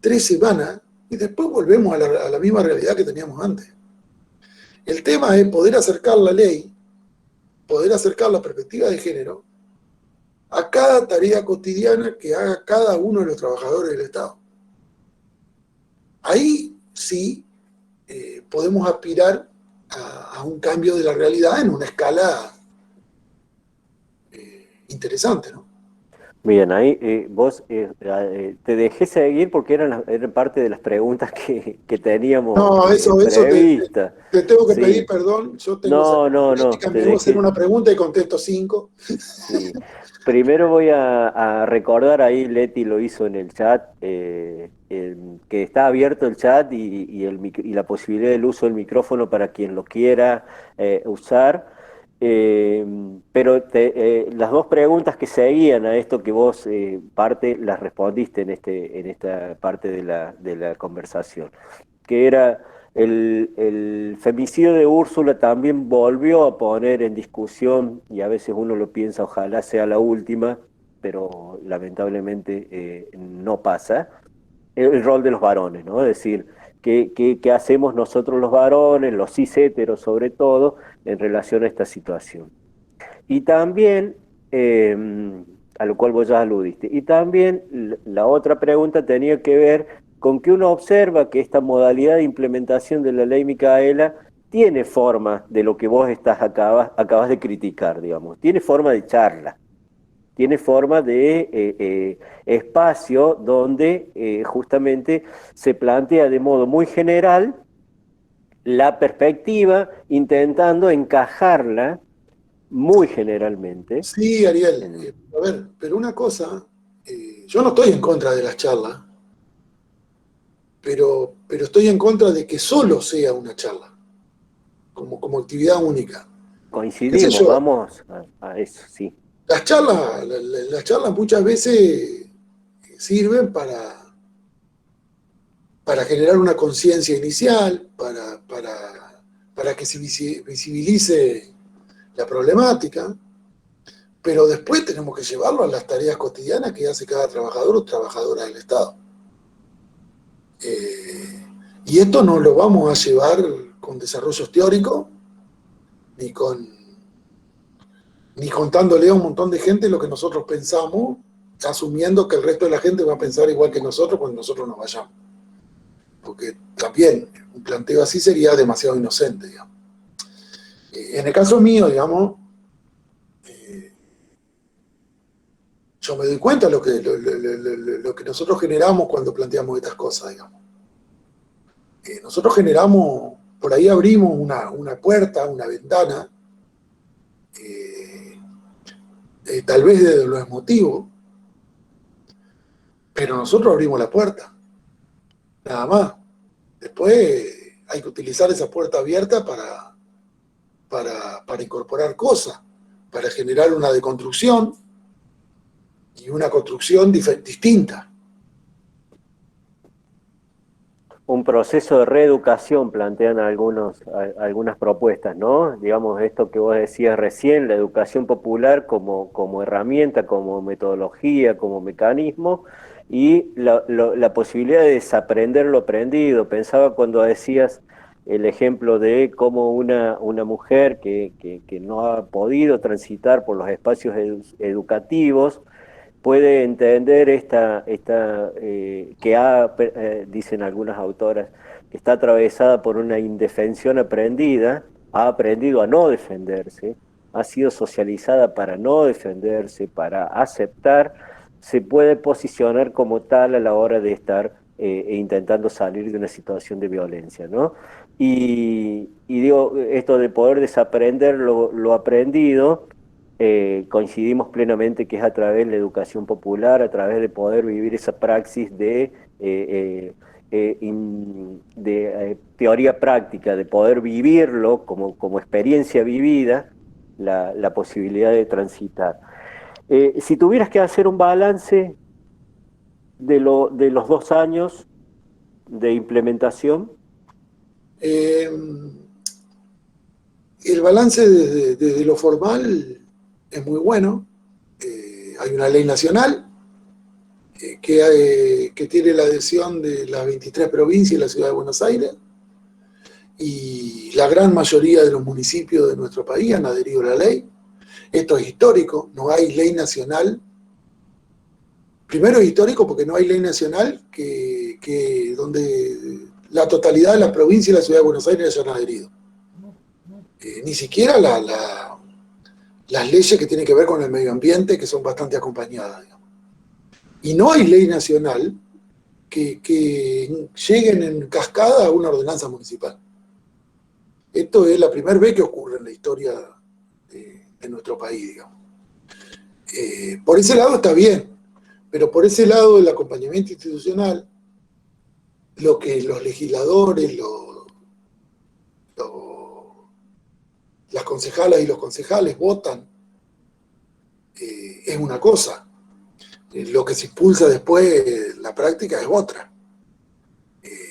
3 semanas, y después volvemos a la misma realidad que teníamos antes. El tema es poder acercar la ley, poder acercar la perspectiva de género a cada tarea cotidiana que haga cada uno de los trabajadores del Estado. Ahí sí podemos aspirar a un cambio de la realidad en una escala interesante, ¿no? Bien, ahí vos te dejé seguir porque eran parte de las preguntas que teníamos No, eso previstas. te tengo que Sí. pedir perdón. Yo tengo No, política, te me debo hacer dejé. una pregunta y contesto 5. Sí. Primero voy a recordar, ahí Leti lo hizo en el chat, que está abierto el chat y la posibilidad del uso del micrófono para quien lo quiera usar. Pero las 2 preguntas que seguían a esto que vos las respondiste en esta parte de la conversación, que era el femicidio de Úrsula también volvió a poner en discusión, y a veces uno lo piensa, ojalá sea la última, pero lamentablemente no pasa, el rol de los varones, ¿no? Es decir, ¿qué hacemos nosotros los varones, los cis heteros sobre todo, en relación a esta situación? Y también, a lo cual vos ya aludiste, y también la otra pregunta tenía que ver con que uno observa que esta modalidad de implementación de la ley Micaela tiene forma de lo que vos acabas de criticar, digamos, tiene forma de charla, tiene forma de espacio donde justamente se plantea de modo muy general la perspectiva, intentando encajarla muy generalmente. Sí, Ariel, a ver, pero una cosa, yo no estoy en contra de las charlas, pero estoy en contra de que solo sea una charla, como actividad única. Coincidimos, vamos a eso, sí. Las charlas muchas veces sirven para generar una conciencia inicial, para que se visibilice la problemática, pero después tenemos que llevarlo a las tareas cotidianas que hace cada trabajador o trabajadora del Estado. Y esto no lo vamos a llevar con desarrollos teóricos, ni contándole a un montón de gente lo que nosotros pensamos asumiendo que el resto de la gente va a pensar igual que nosotros cuando nosotros nos vayamos. Porque también un planteo así sería demasiado inocente, digamos. En el caso mío, digamos, yo me doy cuenta de lo que nosotros generamos cuando planteamos estas cosas, digamos. Nosotros generamos, por ahí abrimos una puerta, una ventana, tal vez desde lo emotivo, pero nosotros abrimos la puerta, nada más. Después hay que utilizar esa puerta abierta para incorporar cosas, para generar una deconstrucción y una construcción distinta. Un proceso de reeducación plantean algunas propuestas, ¿no? Digamos, esto que vos decías recién, la educación popular como herramienta, como metodología, como mecanismo, y la posibilidad de desaprender lo aprendido. Pensaba cuando decías el ejemplo de cómo una mujer que no ha podido transitar por los espacios educativos, puede entender dicen algunas autoras, que está atravesada por una indefensión aprendida, ha aprendido a no defenderse, ha sido socializada para no defenderse, para aceptar, se puede posicionar como tal a la hora de estar intentando salir de una situación de violencia, ¿no? Y digo, esto de poder desaprender lo aprendido, coincidimos plenamente que es a través de la educación popular, a través de poder vivir esa praxis de teoría práctica, de poder vivirlo como experiencia vivida, la posibilidad de transitar. Si tuvieras que hacer un balance de los 2 años de implementación. El balance desde lo formal es muy bueno. Hay una ley nacional que tiene la adhesión de las 23 provincias y la ciudad de Buenos Aires, y la gran mayoría de los municipios de nuestro país han adherido a la ley. Esto es histórico, no hay ley nacional. Primero es histórico porque no hay ley nacional donde la totalidad de las provincias y la ciudad de Buenos Aires hayan adherido. Ni siquiera las leyes que tienen que ver con el medio ambiente, que son bastante acompañadas, digamos. Y no hay ley nacional que lleguen en cascada a una ordenanza municipal. Esto es la primera vez que ocurre en la historia de nuestro país, digamos. Por ese lado está bien, pero por ese lado del acompañamiento institucional, lo que los legisladores, las concejalas y los concejales votan es una cosa. Lo que se impulsa después, la práctica, es otra.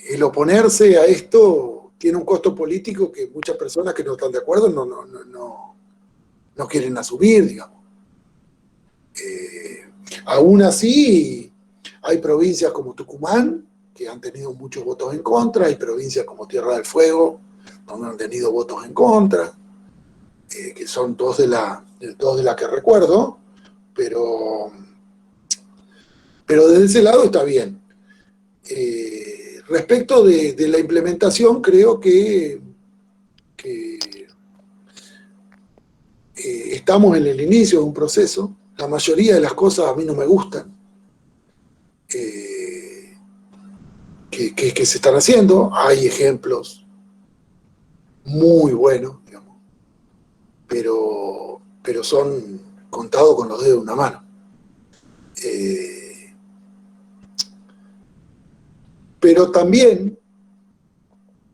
El oponerse a esto tiene un costo político que muchas personas que no están de acuerdo no quieren asumir, digamos. Aún así, hay provincias como Tucumán que han tenido muchos votos en contra, hay provincias como Tierra del Fuego donde han tenido votos en contra, que son dos de las que recuerdo, pero desde ese lado está bien. Respecto de la implementación, creo que estamos en el inicio de un proceso. La mayoría de las cosas a mí no me gustan que se están haciendo. Hay ejemplos muy buenos, digamos, pero son contados con los dedos de una mano. Pero también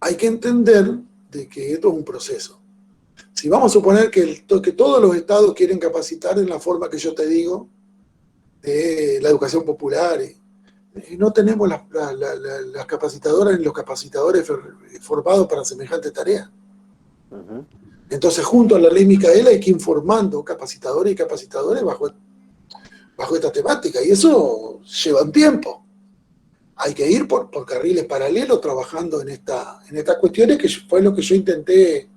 hay que entender de que esto es un proceso. Si vamos a suponer que todos los estados quieren capacitar en la forma que yo te digo, de la educación popular, y no tenemos las capacitadoras ni los capacitadores formados para semejante tarea. Uh-huh. Entonces, junto a la ley Micaela hay que ir formando capacitadores y capacitadores bajo esta temática, y eso lleva un tiempo. Hay que ir por carriles paralelos trabajando en estas cuestiones, que fue lo que yo intenté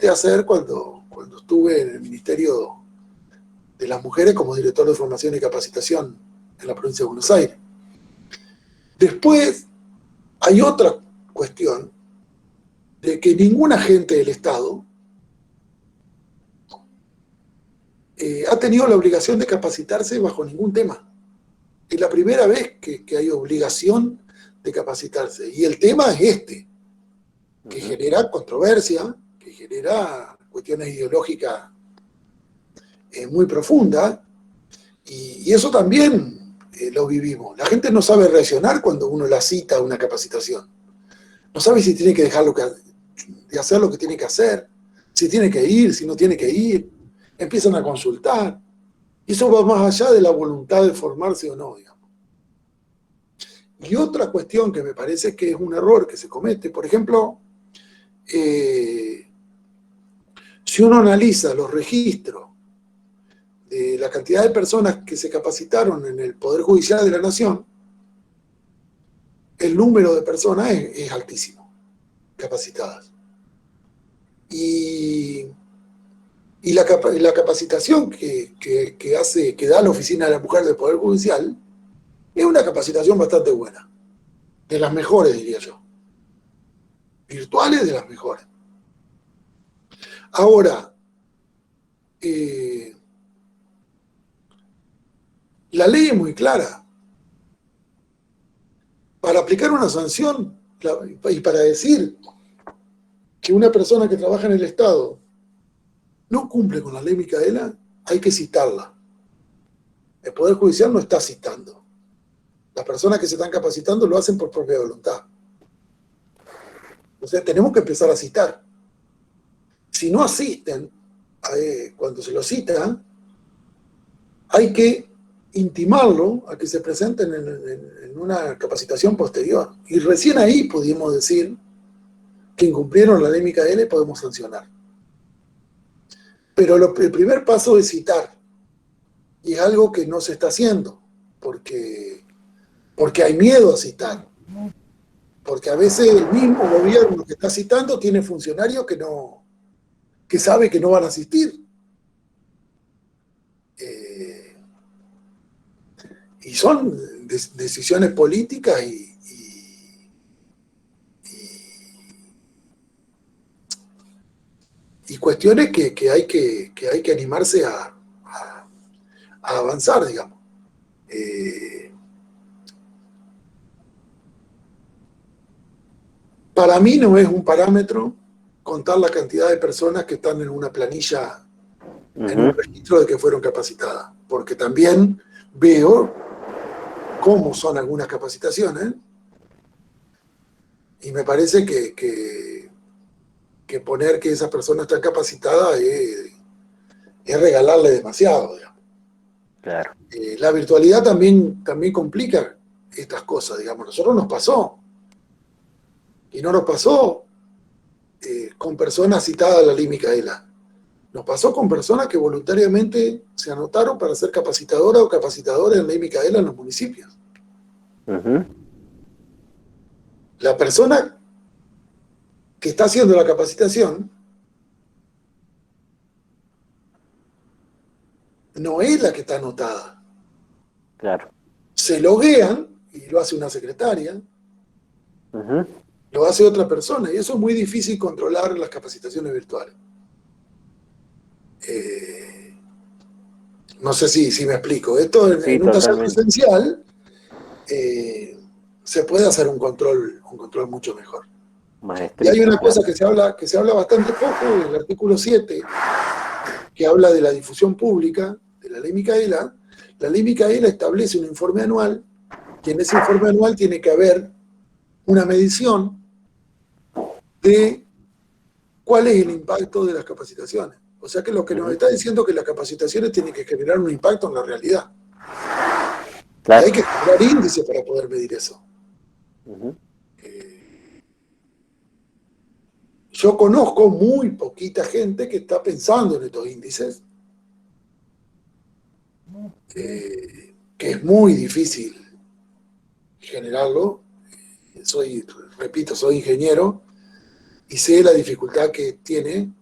hacer cuando estuve en el Ministerio de las mujeres como director de formación y capacitación en la provincia de Buenos Aires. Después hay otra cuestión de que ningún agente del Estado ha tenido la obligación de capacitarse bajo ningún tema. Es la primera vez que hay obligación de capacitarse. Y el tema es este, que genera controversia, que genera cuestiones ideológicas muy profundas, y eso también lo vivimos. La gente no sabe reaccionar cuando uno la cita a una capacitación. No sabe si tiene que dejar de hacer lo que tiene que hacer, si tiene que ir, si no tiene que ir. Empiezan a consultar. Y eso va más allá de la voluntad de formarse o no, digamos. Y otra cuestión que me parece que es un error que se comete, por ejemplo, si uno analiza los registros de la cantidad de personas que se capacitaron en el Poder Judicial de la Nación, el número de personas es altísimo, capacitadas. Y la capacitación que da la Oficina de la Mujer del Poder Judicial es una capacitación bastante buena, de las mejores, diría yo. Virtuales, de las mejores. Ahora, la ley es muy clara. Para aplicar una sanción y para decir que una persona que trabaja en el Estado no cumple con la ley Micaela, hay que citarla. El Poder Judicial no está citando. Las personas que se están capacitando lo hacen por propia voluntad. O sea, tenemos que empezar a citar. Si no asisten, cuando se lo citan, hay que intimarlo a que se presenten en una capacitación posterior. Y recién ahí pudimos decir que incumplieron la ley Micaela y podemos sancionar. Pero el primer paso es citar. Y es algo que no se está haciendo, porque hay miedo a citar. Porque a veces el mismo gobierno que está citando tiene funcionarios que sabe que no van a asistir. Y son decisiones políticas y cuestiones que hay que animarse a avanzar, digamos. Para mí no es un parámetro contar la cantidad de personas que están en una planilla, en un registro de que fueron capacitadas, porque también veo cómo son algunas capacitaciones y me parece que poner que esa persona está capacitada es regalarle demasiado, digamos. Claro. La virtualidad también complica estas cosas, digamos. Nosotros nos pasó. Y no nos pasó con personas citadas a la ley Micaela. Nos pasó con personas que voluntariamente se anotaron para ser capacitadoras o capacitadores en ley Micaela en los municipios. La persona que está haciendo la capacitación no es la que está anotada. Claro. Se loguean, y lo hace una secretaria, lo hace otra persona, y eso es muy difícil controlar en las capacitaciones virtuales. No sé si me explico. Esto en un taller presencial se puede hacer un control mucho mejor. Y hay una cosa que se habla bastante poco, el artículo 7, que habla de la difusión pública de la ley Micaela. La ley Micaela establece un informe anual, y en ese informe anual tiene que haber una medición de cuál es el impacto de las capacitaciones. O sea que lo que nos está diciendo es que las capacitaciones tienen que generar un impacto en la realidad. Claro. Y hay que generar índices para poder medir eso. Yo conozco muy poquita gente que está pensando en estos índices, que es muy difícil generarlo. Repito, soy ingeniero y sé la dificultad que tiene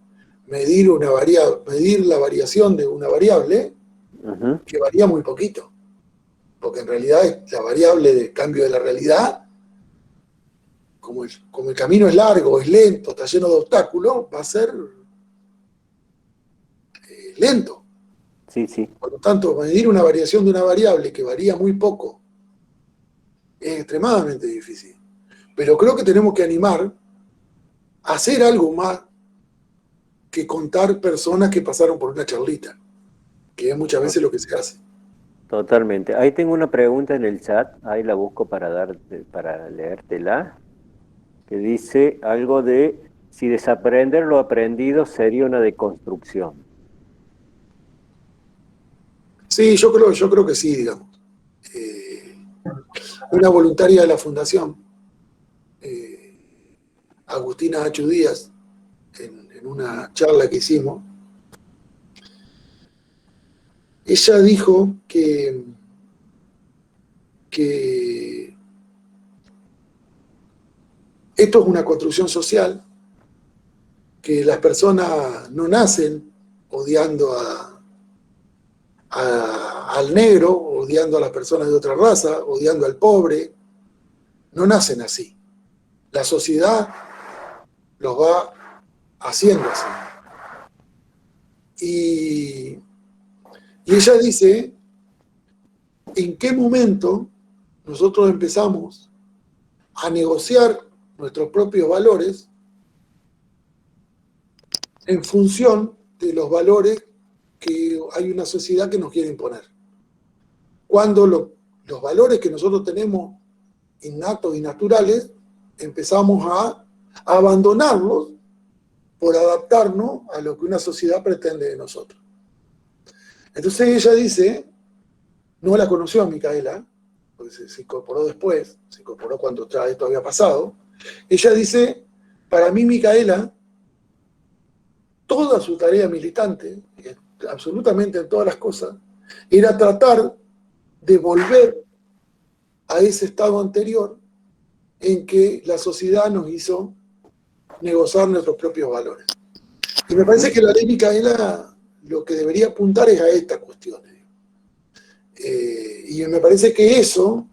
medir la variación de una variable Ujú. que varía muy poquito, porque en realidad la variable de cambio de la realidad, como el camino es largo, es lento, está lleno de obstáculos, va a ser lento. Sí, sí. Por lo tanto, medir una variación de una variable que varía muy poco es extremadamente difícil. Pero creo que tenemos que animar a hacer algo más que contar personas que pasaron por una charlita, que es muchas veces lo que se hace. Totalmente. Ahí tengo una pregunta en el chat, ahí la busco para leértela, que dice algo de si desaprender lo aprendido sería una deconstrucción. Sí, yo creo que sí, digamos. Una voluntaria de la fundación, Agustina H. Díaz, en una charla que hicimos, ella dijo que esto es una construcción social, que las personas no nacen odiando al negro, odiando a las personas de otra raza, odiando al pobre, no nacen así. La sociedad los va haciendo así. Y ella dice, ¿en qué momento nosotros empezamos a negociar nuestros propios valores en función de los valores que hay una sociedad que nos quiere imponer? Cuando los valores que nosotros tenemos innatos y naturales, empezamos a abandonarlos por adaptarnos a lo que una sociedad pretende de nosotros. Entonces ella dice, no la conoció a Micaela, porque se incorporó después, se incorporó cuando ya esto había pasado. Ella dice, para mí Micaela, toda su tarea militante, absolutamente en todas las cosas, era tratar de volver a ese estado anterior en que la sociedad nos hizo negociar nuestros propios valores. Y me parece que la ley Micaela lo que debería apuntar es a estas cuestiones. Y me parece que eso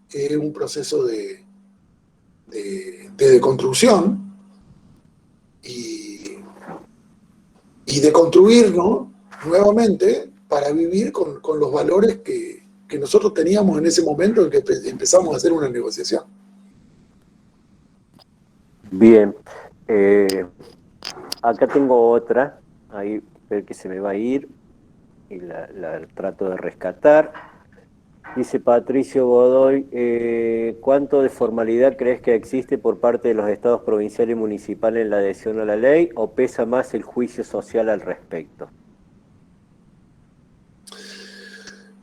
es un proceso de deconstrucción y de construirnos nuevamente para vivir con los valores que nosotros teníamos en ese momento en que empezamos a hacer una negociación. Bien. Acá tengo otra, ahí ver que se me va a ir y la trato de rescatar. Dice Patricio Godoy, ¿cuánto de formalidad crees que existe por parte de los estados provinciales y municipales en la adhesión a la ley o pesa más el juicio social al respecto?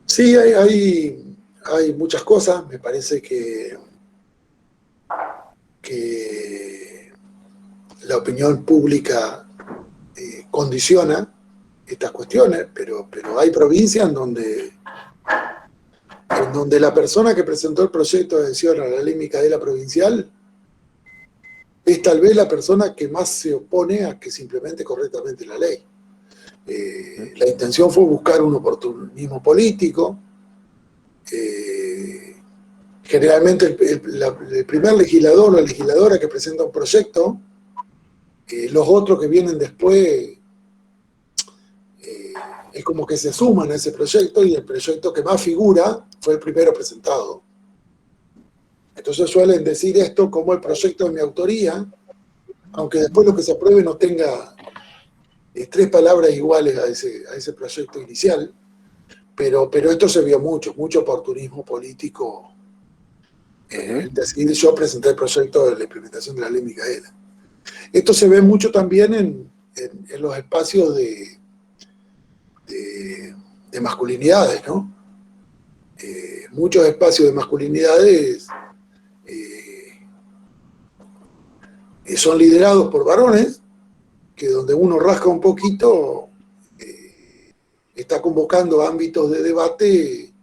Sí, hay muchas cosas. Me parece que la opinión pública condiciona estas cuestiones, pero hay provincias en donde la persona que presentó el proyecto de adhesión a la ley Micaela provincial es tal vez la persona que más se opone a que se implemente correctamente la ley. La intención fue buscar un oportunismo político. Generalmente el primer legislador o la legisladora que presenta un proyecto, los otros que vienen después es como que se suman a ese proyecto y el proyecto que más figura fue el primero presentado. Entonces suelen decir esto como el proyecto de mi autoría, aunque después lo que se apruebe no tenga 3 palabras iguales a ese proyecto inicial, pero esto se vio mucho oportunismo político. Decidir yo presenté el proyecto de la implementación de la ley Micaela. Esto se ve mucho también en los espacios de masculinidades, ¿no? Muchos espacios de masculinidades son liderados por varones, que donde uno rasca un poquito, está convocando ámbitos de debate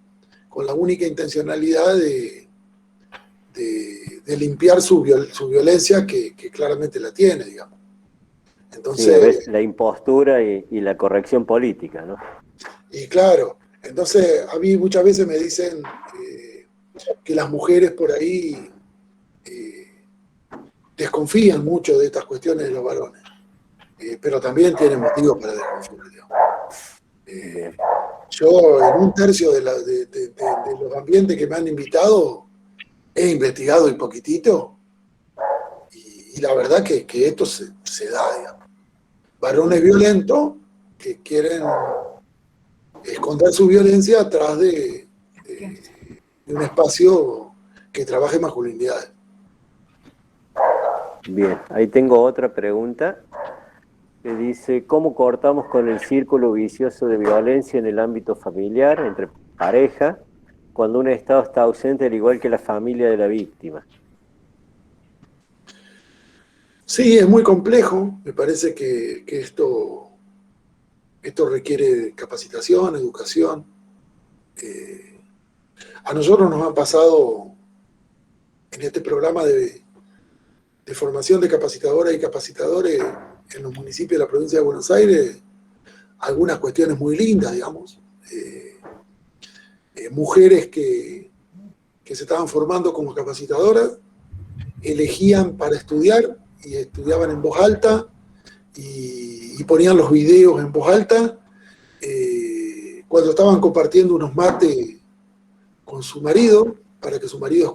con la única intencionalidad de limpiar su violencia, que claramente la tiene, digamos. Entonces, sí, la impostura y la corrección política, ¿no? y claro, Entonces, a mí muchas veces me dicen que las mujeres por ahí desconfían mucho de estas cuestiones de los varones, pero también tienen motivos para desconfiar, digamos. Yo en un tercio de los ambientes que me han invitado he investigado un poquitito y la verdad que esto se da, digamos. Varones violentos que quieren esconder su violencia atrás de un espacio que trabaje masculinidades. Bien, ahí tengo otra pregunta que dice, ¿cómo cortamos con el círculo vicioso de violencia en el ámbito familiar, entre pareja, cuando un Estado está ausente, al igual que la familia de la víctima? Sí, es muy complejo. Me parece que esto requiere capacitación, educación. A nosotros nos ha pasado en este programa de formación de capacitadoras y capacitadores en los municipios de la provincia de Buenos Aires, algunas cuestiones muy lindas, digamos. Mujeres que se estaban formando como capacitadoras, elegían para estudiar y estudiaban en voz alta y ponían los videos en voz alta cuando estaban compartiendo unos mates con su marido, para que su marido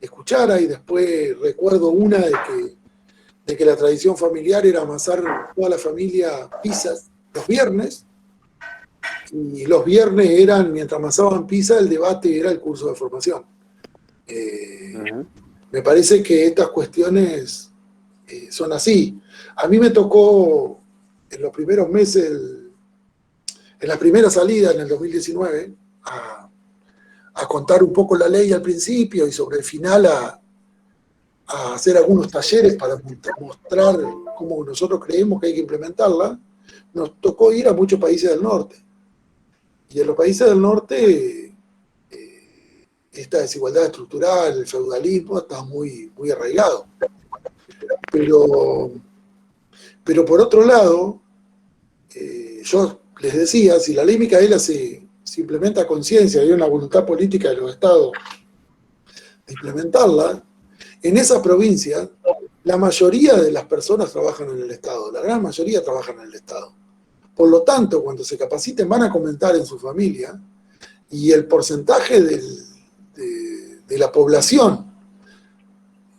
escuchara, y después recuerdo una de que la tradición familiar era amasar toda la familia pizzas los viernes, y los viernes eran, mientras amasaban pizza, el debate era el curso de formación. Me parece que estas cuestiones son así. A mí me tocó en los primeros meses, en la primera salida en el 2019, a contar un poco la ley al principio y sobre el final a hacer algunos talleres para mostrar cómo nosotros creemos que hay que implementarla. Nos tocó ir a muchos países del norte. Y en los países del norte esta desigualdad estructural, el feudalismo está muy, muy arraigado. Pero por otro lado, yo les decía, si la ley Micaela se implementa a conciencia y hay una voluntad política de los estados de implementarla, en esa provincia la mayoría de las personas trabajan en el Estado, la gran mayoría trabajan en el Estado. Por lo tanto, cuando se capaciten van a comentar en su familia y el porcentaje de la población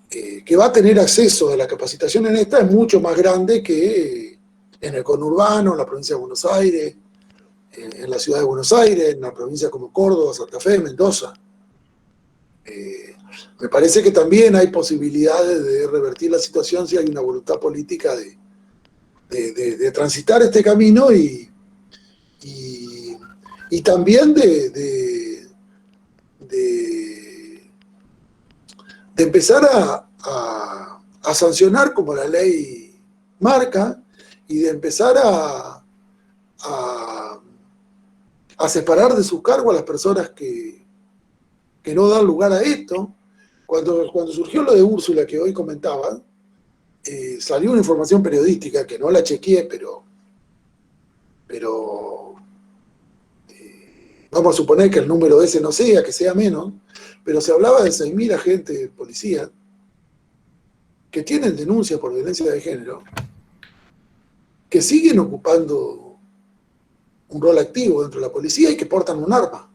que va a tener acceso a la capacitación en esta es mucho más grande que en el conurbano, en la provincia de Buenos Aires, en la ciudad de Buenos Aires, en la provincia como Córdoba, Santa Fe, Mendoza. Me parece que también hay posibilidades de revertir la situación si hay una voluntad política de transitar este camino y también de empezar a sancionar como la ley marca y de empezar a separar de sus cargos a las personas que no dan lugar a esto. Cuando surgió lo de Úrsula, que hoy comentaba, salió una información periodística que no la chequeé, pero vamos a suponer que el número ese no sea, que sea menos, pero se hablaba de 6.000 agentes de policía que tienen denuncias por violencia de género, que siguen ocupando un rol activo dentro de la policía y que portan un arma.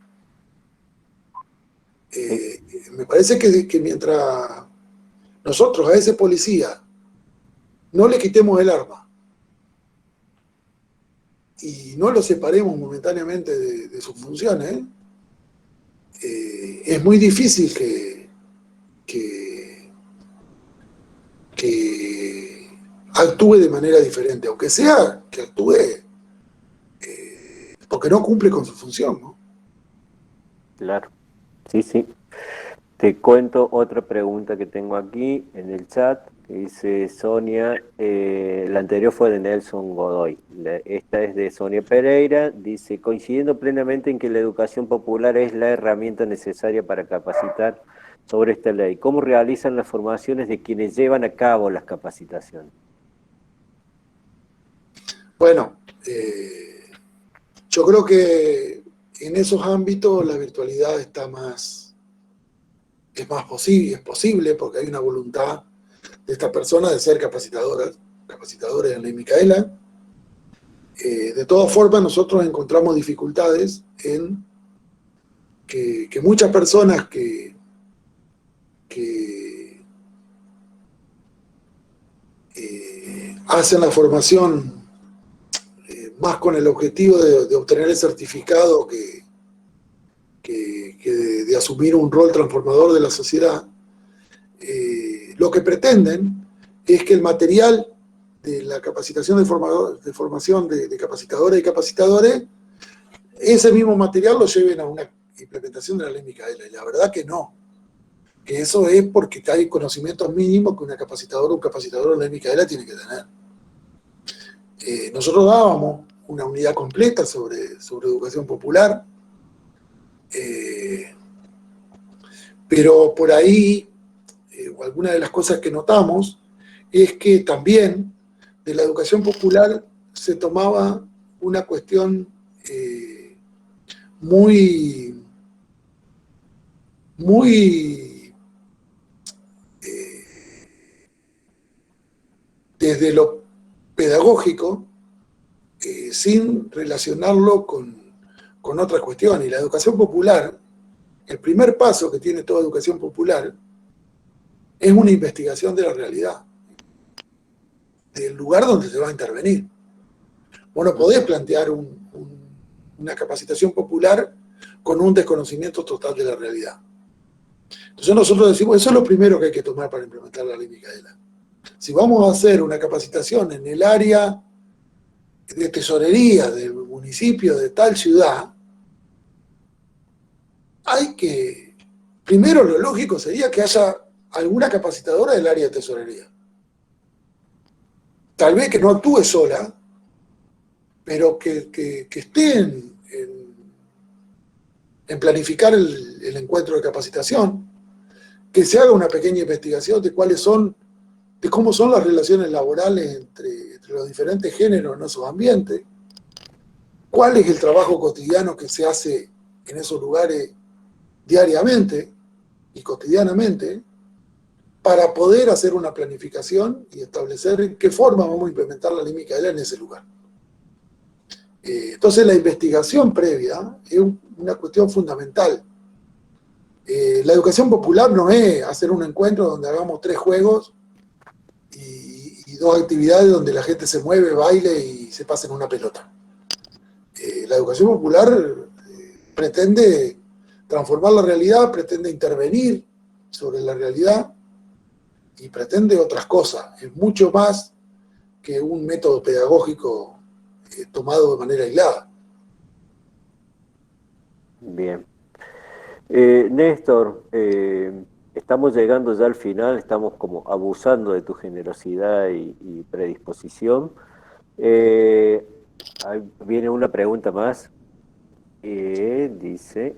Me parece que mientras nosotros a ese policía no le quitemos el arma y no lo separemos momentáneamente de sus funciones, es muy difícil que actúe de manera diferente, aunque sea que actúe porque no cumple con su función, ¿no? Claro, sí, sí. Te cuento otra pregunta que tengo aquí en el chat, que dice Sonia, la anterior fue de Nelson Godoy, esta es de Sonia Pereira, dice, coincidiendo plenamente en que la educación popular es la herramienta necesaria para capacitar sobre esta ley, ¿cómo realizan las formaciones de quienes llevan a cabo las capacitaciones? Bueno, yo creo que en esos ámbitos la virtualidad es posible porque hay una voluntad de estas personas de ser capacitadores en la Micaela. De todas formas, nosotros encontramos dificultades en que muchas personas que hacen la formación más con el objetivo de obtener el certificado que de asumir un rol transformador de la sociedad, lo que pretenden es que el material de la capacitación de formación de capacitadoras y capacitadores, ese mismo material lo lleven a una implementación de la ley Micaela. Y la verdad que no. Que eso es porque hay conocimientos mínimos que una capacitadora o un capacitador en la ley Micaela tiene que tener. Nosotros dábamos una unidad completa sobre educación popular, pero por ahí, alguna de las cosas que notamos es que también de la educación popular se tomaba una cuestión muy desde lo pedagógico, sin relacionarlo con otras cuestiones. Y la educación popular, el primer paso que tiene toda educación popular, es una investigación de la realidad, del lugar donde se va a intervenir. Vos no podés plantear una capacitación popular con un desconocimiento total de la realidad. Entonces nosotros decimos, eso es lo primero que hay que tomar para implementar la ley Micaela. Si vamos a hacer una capacitación en el área de tesorería del municipio de tal ciudad, hay que, primero lo lógico sería que haya alguna capacitadora del área de tesorería. Tal vez que no actúe sola, pero que esté en planificar el encuentro de capacitación, que se haga una pequeña investigación de cómo son las relaciones laborales entre los diferentes géneros en esos ambientes, cuál es el trabajo cotidiano que se hace en esos lugares diariamente y cotidianamente, para poder hacer una planificación y establecer en qué forma vamos a implementar la ley Micaela en ese lugar. Entonces la investigación previa es una cuestión fundamental. La educación popular no es hacer un encuentro donde hagamos 3 juegos y 2 actividades donde la gente se mueve, baile y se pasen una pelota. La educación popular pretende transformar la realidad, pretende intervenir sobre la realidad y pretende otras cosas. Es mucho más que un método pedagógico tomado de manera aislada. Bien. Néstor, estamos llegando ya al final, estamos como abusando de tu generosidad y predisposición. Ahí viene una pregunta más. Dice,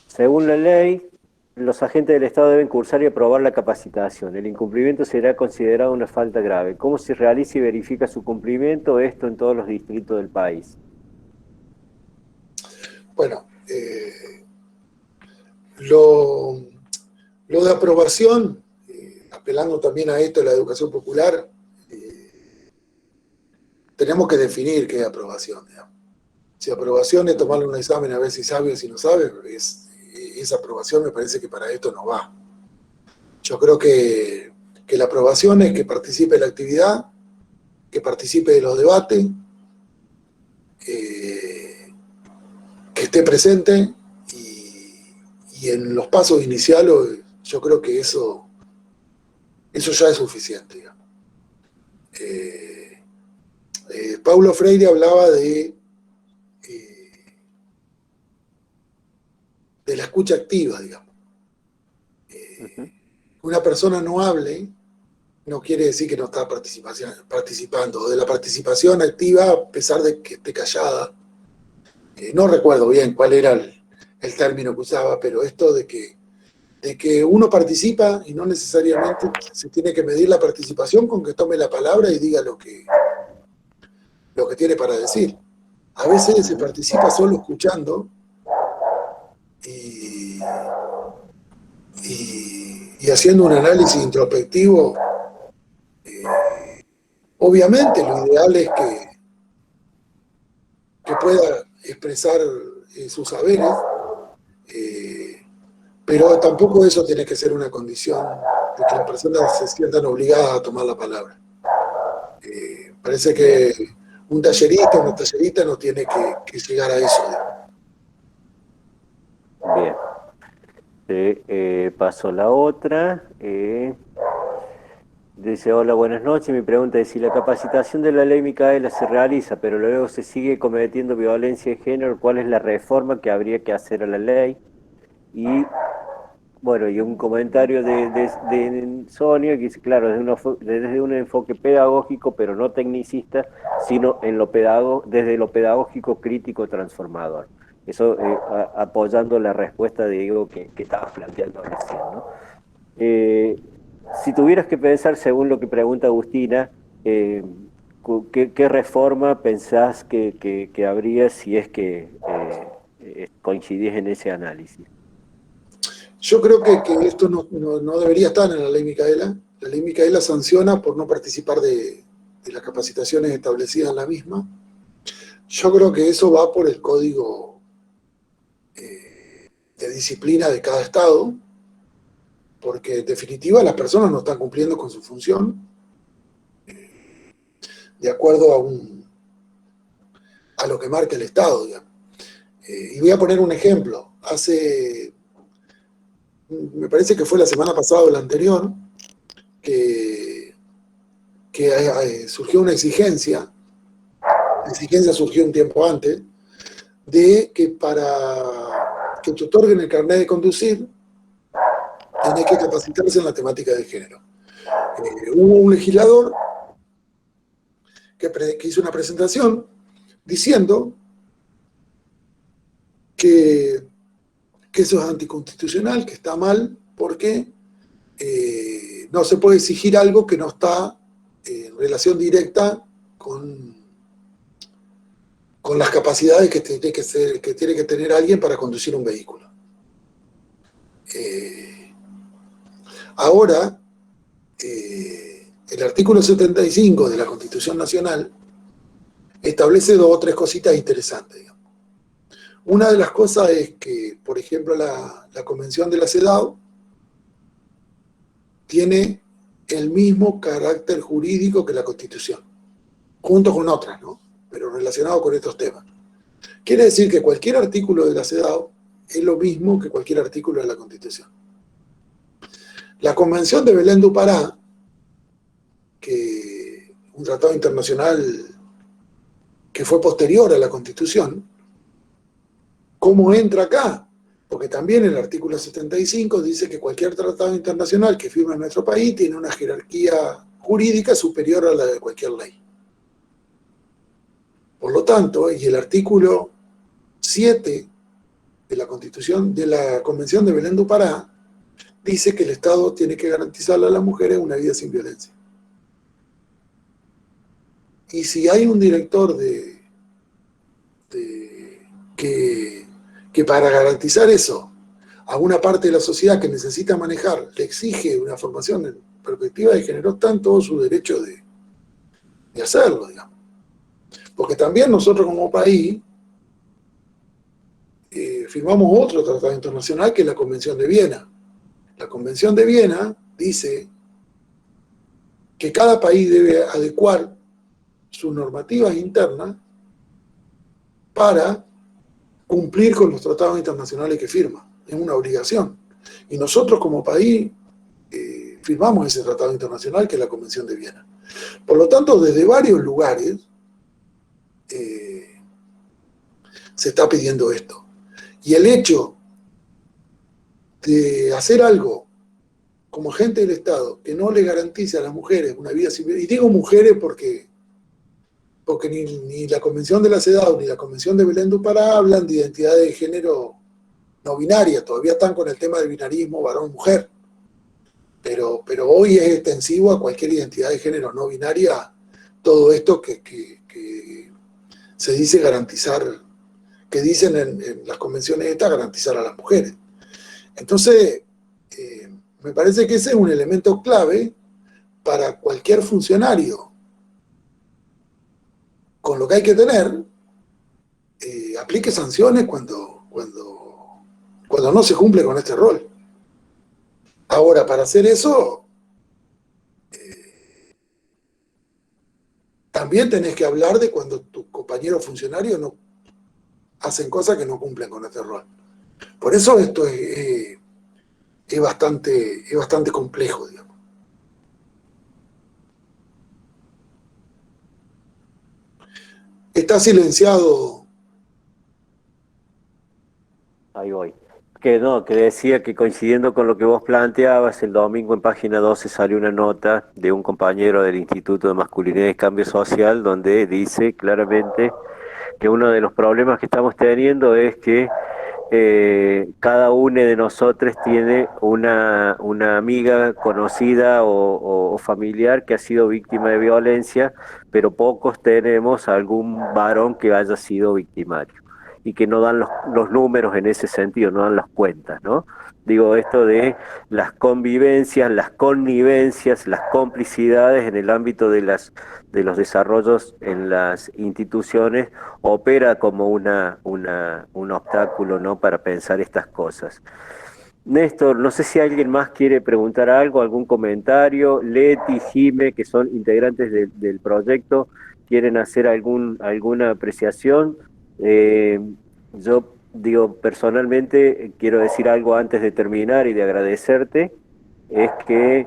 según la ley, los agentes del Estado deben cursar y aprobar la capacitación. El incumplimiento será considerado una falta grave. ¿Cómo se realiza y verifica su cumplimiento? Esto en todos los distritos del país. Bueno, lo de aprobación, apelando también a esto de la educación popular, tenemos que definir qué es aprobación. Digamos. Si aprobación es tomarle un examen a ver si sabe o si no sabe, esa aprobación me parece que para esto no va. Yo creo que la aprobación es que participe de la actividad, que participe de los debates, que esté presente y en los pasos iniciales yo creo que eso ya es suficiente. Digamos. Paulo Freire hablaba de la escucha activa, digamos. Una persona no hable no quiere decir que no está participando, o de la participación activa a pesar de que esté callada. No recuerdo bien cuál era el término que usaba, pero esto de que uno participa y no necesariamente se tiene que medir la participación con que tome la palabra y diga lo que tiene para decir. A veces se participa solo escuchando y haciendo un análisis introspectivo. Obviamente lo ideal es que pueda expresar sus saberes, pero tampoco eso tiene que ser una condición de que las personas se sientan obligadas a tomar la palabra. Parece que un tallerista, una tallerita no tiene que llegar a eso. Bien. Paso la otra. Dice, hola, buenas noches. Mi pregunta es, si la capacitación de la ley Micaela se realiza, pero luego se sigue cometiendo violencia de género, ¿cuál es la reforma que habría que hacer a la ley? Y bueno, y un comentario de Sonia que dice, claro, desde un enfoque pedagógico, pero no tecnicista, sino desde lo pedagógico crítico transformador. Eso apoyando la respuesta de Diego que estabas planteando recién, ¿no? Si tuvieras que pensar, según lo que pregunta Agustina, ¿qué reforma pensás que habría si es que coincidís en ese análisis? Yo creo que esto no debería estar en la ley Micaela. La ley Micaela sanciona por no participar de las capacitaciones establecidas en la misma. Yo creo que eso va por el código de disciplina de cada estado, porque en definitiva las personas no están cumpliendo con su función de acuerdo a lo que marca el Estado, digamos. Y voy a poner un ejemplo. Me parece que fue la semana pasada o la anterior, que surgió una exigencia. La exigencia surgió un tiempo antes, de que para que te otorguen el carnet de conducir, tenés que capacitarse en la temática de género. Hubo un legislador que hizo una presentación diciendo que eso es anticonstitucional, que está mal, porque no se puede exigir algo que no está en relación directa con las capacidades que tiene que tener alguien para conducir un vehículo. Ahora, el artículo 75 de la Constitución Nacional establece 2 o 3 cositas interesantes, digamos. Una de las cosas es que, por ejemplo, la Convención de la CEDAW tiene el mismo carácter jurídico que la Constitución, junto con otras, ¿no? Pero relacionado con estos temas. Quiere decir que cualquier artículo de la CEDAW es lo mismo que cualquier artículo de la Constitución. La Convención de Belén do Pará, que un tratado internacional que fue posterior a la Constitución, ¿cómo entra acá? Porque también el artículo 75 dice que cualquier tratado internacional que firme nuestro país tiene una jerarquía jurídica superior a la de cualquier ley. Por lo tanto, y el artículo 7 de la Constitución, de la Convención de Belén do Pará, dice que el Estado tiene que garantizarle a las mujeres una vida sin violencia. Y si hay un director que para garantizar eso a una parte de la sociedad que necesita manejar le exige una formación en perspectiva de género, está en todo su derecho de hacerlo, digamos. Porque también nosotros como país firmamos otro tratado internacional que es la Convención de Viena. La Convención de Viena dice que cada país debe adecuar sus normativas internas para cumplir con los tratados internacionales que firma. Es una obligación. Y nosotros como país firmamos ese tratado internacional que es la Convención de Viena. Por lo tanto, desde varios lugares se está pidiendo esto. Y el hecho de hacer algo como agente del Estado que no le garantice a las mujeres una vida civil, y digo mujeres porque ni la Convención de la CEDAW ni la Convención de Belén do Pará hablan de identidad de género no binaria, todavía están con el tema del binarismo varón-mujer, pero hoy es extensivo a cualquier identidad de género no binaria todo esto que se dice garantizar, que dicen en las convenciones estas, garantizar a las mujeres. Entonces, me parece que ese es un elemento clave para cualquier funcionario. Con lo que hay que tener, aplique sanciones cuando no se cumple con este rol. Ahora, para hacer eso, también tenés que hablar de cuando tus compañeros funcionarios no hacen cosas que no cumplen con este rol. Por eso esto es bastante complejo, digamos. Está silenciado. Ahí voy. Que no, que decía que coincidiendo con lo que vos planteabas, el domingo en página 12 salió una nota de un compañero del Instituto de Masculinidad y Cambio Social donde dice claramente que uno de los problemas que estamos teniendo es que cada uno de nosotros tiene una amiga conocida o familiar que ha sido víctima de violencia, pero pocos tenemos algún varón que haya sido victimario y que no dan los números en ese sentido, no dan las cuentas, ¿no? Digo, esto de las convivencias, las connivencias, las complicidades en el ámbito de los desarrollos en las instituciones opera como un obstáculo, ¿no?, para pensar estas cosas. Néstor, no sé si alguien más quiere preguntar algo, algún comentario. Leti, Jime, que son integrantes del proyecto, quieren hacer alguna apreciación. Yo digo, personalmente, quiero decir algo antes de terminar y de agradecerte, es que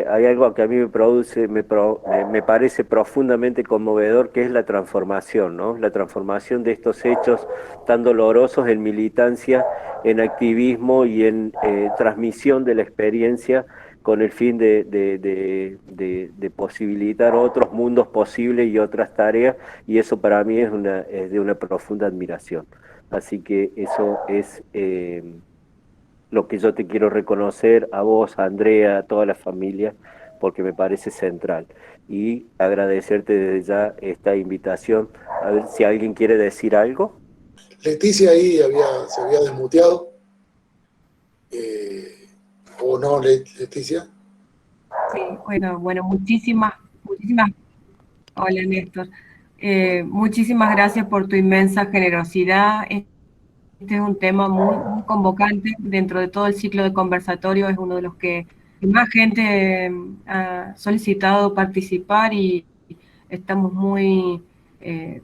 hay algo que a mí me parece profundamente conmovedor, que es la transformación, ¿no? La transformación de estos hechos tan dolorosos en militancia, en activismo y en transmisión de la experiencia con el fin de posibilitar otros mundos posibles y otras tareas, y eso para mí es de una profunda admiración. Así que eso es lo que yo te quiero reconocer a vos, a Andrea, a toda la familia, porque me parece central. Y agradecerte desde ya esta invitación. A ver si alguien quiere decir algo. Leticia ahí se había desmuteado. ¿O no, Leticia? Sí, bueno, muchísimas, hola Néstor. Muchísimas gracias por tu inmensa generosidad. Este es un tema muy convocante dentro de todo el ciclo de conversatorio, es uno de los que más gente ha solicitado participar y estamos